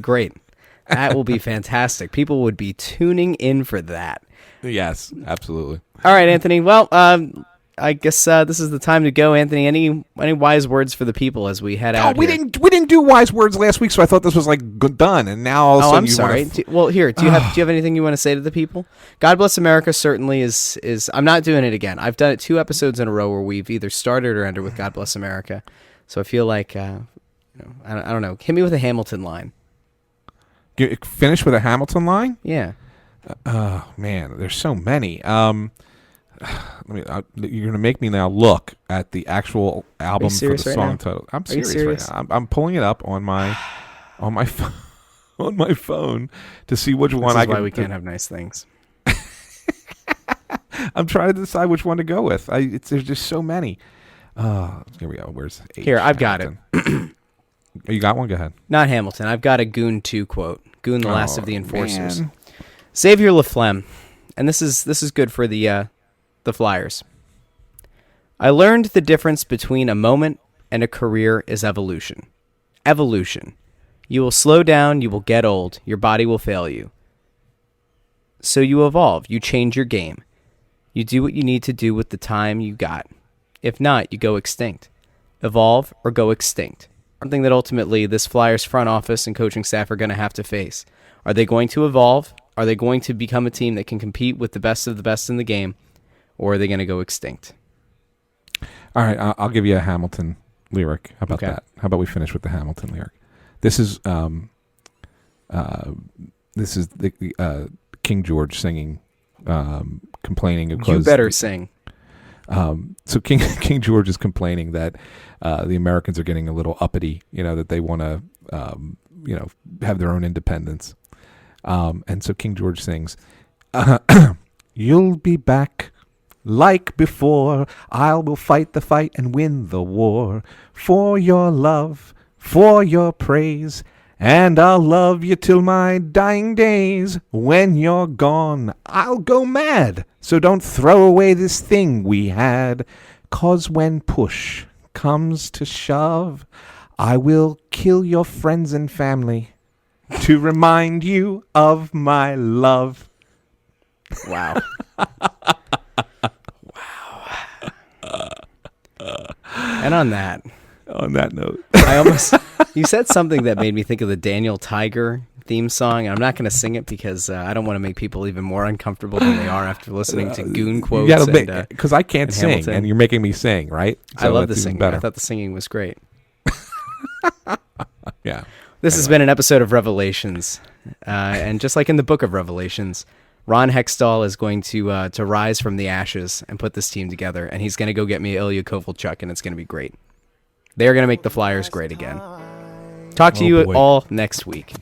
great. That will be fantastic. People would be tuning in for that. Yes, absolutely. All right, Anthony. Well, I guess this is the time to go, Anthony. Any wise words for the people as we head out? We didn't do wise words last week, so I thought this was done, and now all of a sudden I'm sorry. Do you have anything you want to say to the people? God Bless America certainly is. I'm not doing it again. I've done it 2 episodes in a row where we've either started or ended with God Bless America. So I feel like I don't know. Hit me with a Hamilton line. Finish with a Hamilton line? Yeah. Oh man, there's so many. You're gonna make me now look at the actual album for the song title. I'm serious right now. I'm pulling it up on my phone, on my phone to see which one I can. Why we can't have nice things. I'm trying to decide which one to go with. There's just so many. Here we go. Where's H? Here? I've got it. You got one? Go ahead. Not Hamilton. I've got a Goon 2 quote. Goon, the last of the enforcers. Man. Xavier Laflamme, and this is good for the Flyers. I learned the difference between a moment and a career is evolution. Evolution. You will slow down, you will get old, your body will fail you. So you evolve, you change your game. You do what you need to do with the time you got. If not, you go extinct. Evolve or go extinct. Something that ultimately this Flyers front office and coaching staff are going to have to face. Are they going to evolve? Are they going to become a team that can compete with the best of the best in the game, or are they going to go extinct? All right, I'll give you a Hamilton lyric. How about that? How about we finish with the Hamilton lyric? This is the King George singing, complaining. You better sing. So King George is complaining that the Americans are getting a little uppity, that they want to, have their own independence. And so King George sings, "You'll be back like before. I will fight the fight and win the war for your love, for your praise. And I'll love you till my dying days. When you're gone, I'll go mad. So don't throw away this thing we had. 'Cause when push comes to shove, I will kill your friends and family to remind you of my love." Wow. And on that note, you said something that made me think of the Daniel Tiger theme song. And I'm not going to sing it because I don't want to make people even more uncomfortable than they are after listening to goon quotes. Because I can't sing, Hamilton. And you're making me sing, right? So I love the singing. I thought the singing was great. Yeah. This has been an episode of Revelations, and just like in the book of Revelations, Ron Hextall is going to rise from the ashes and put this team together, and he's going to go get me Ilya Kovalchuk, and it's going to be great. They're going to make the Flyers great again. Talk to you all next week.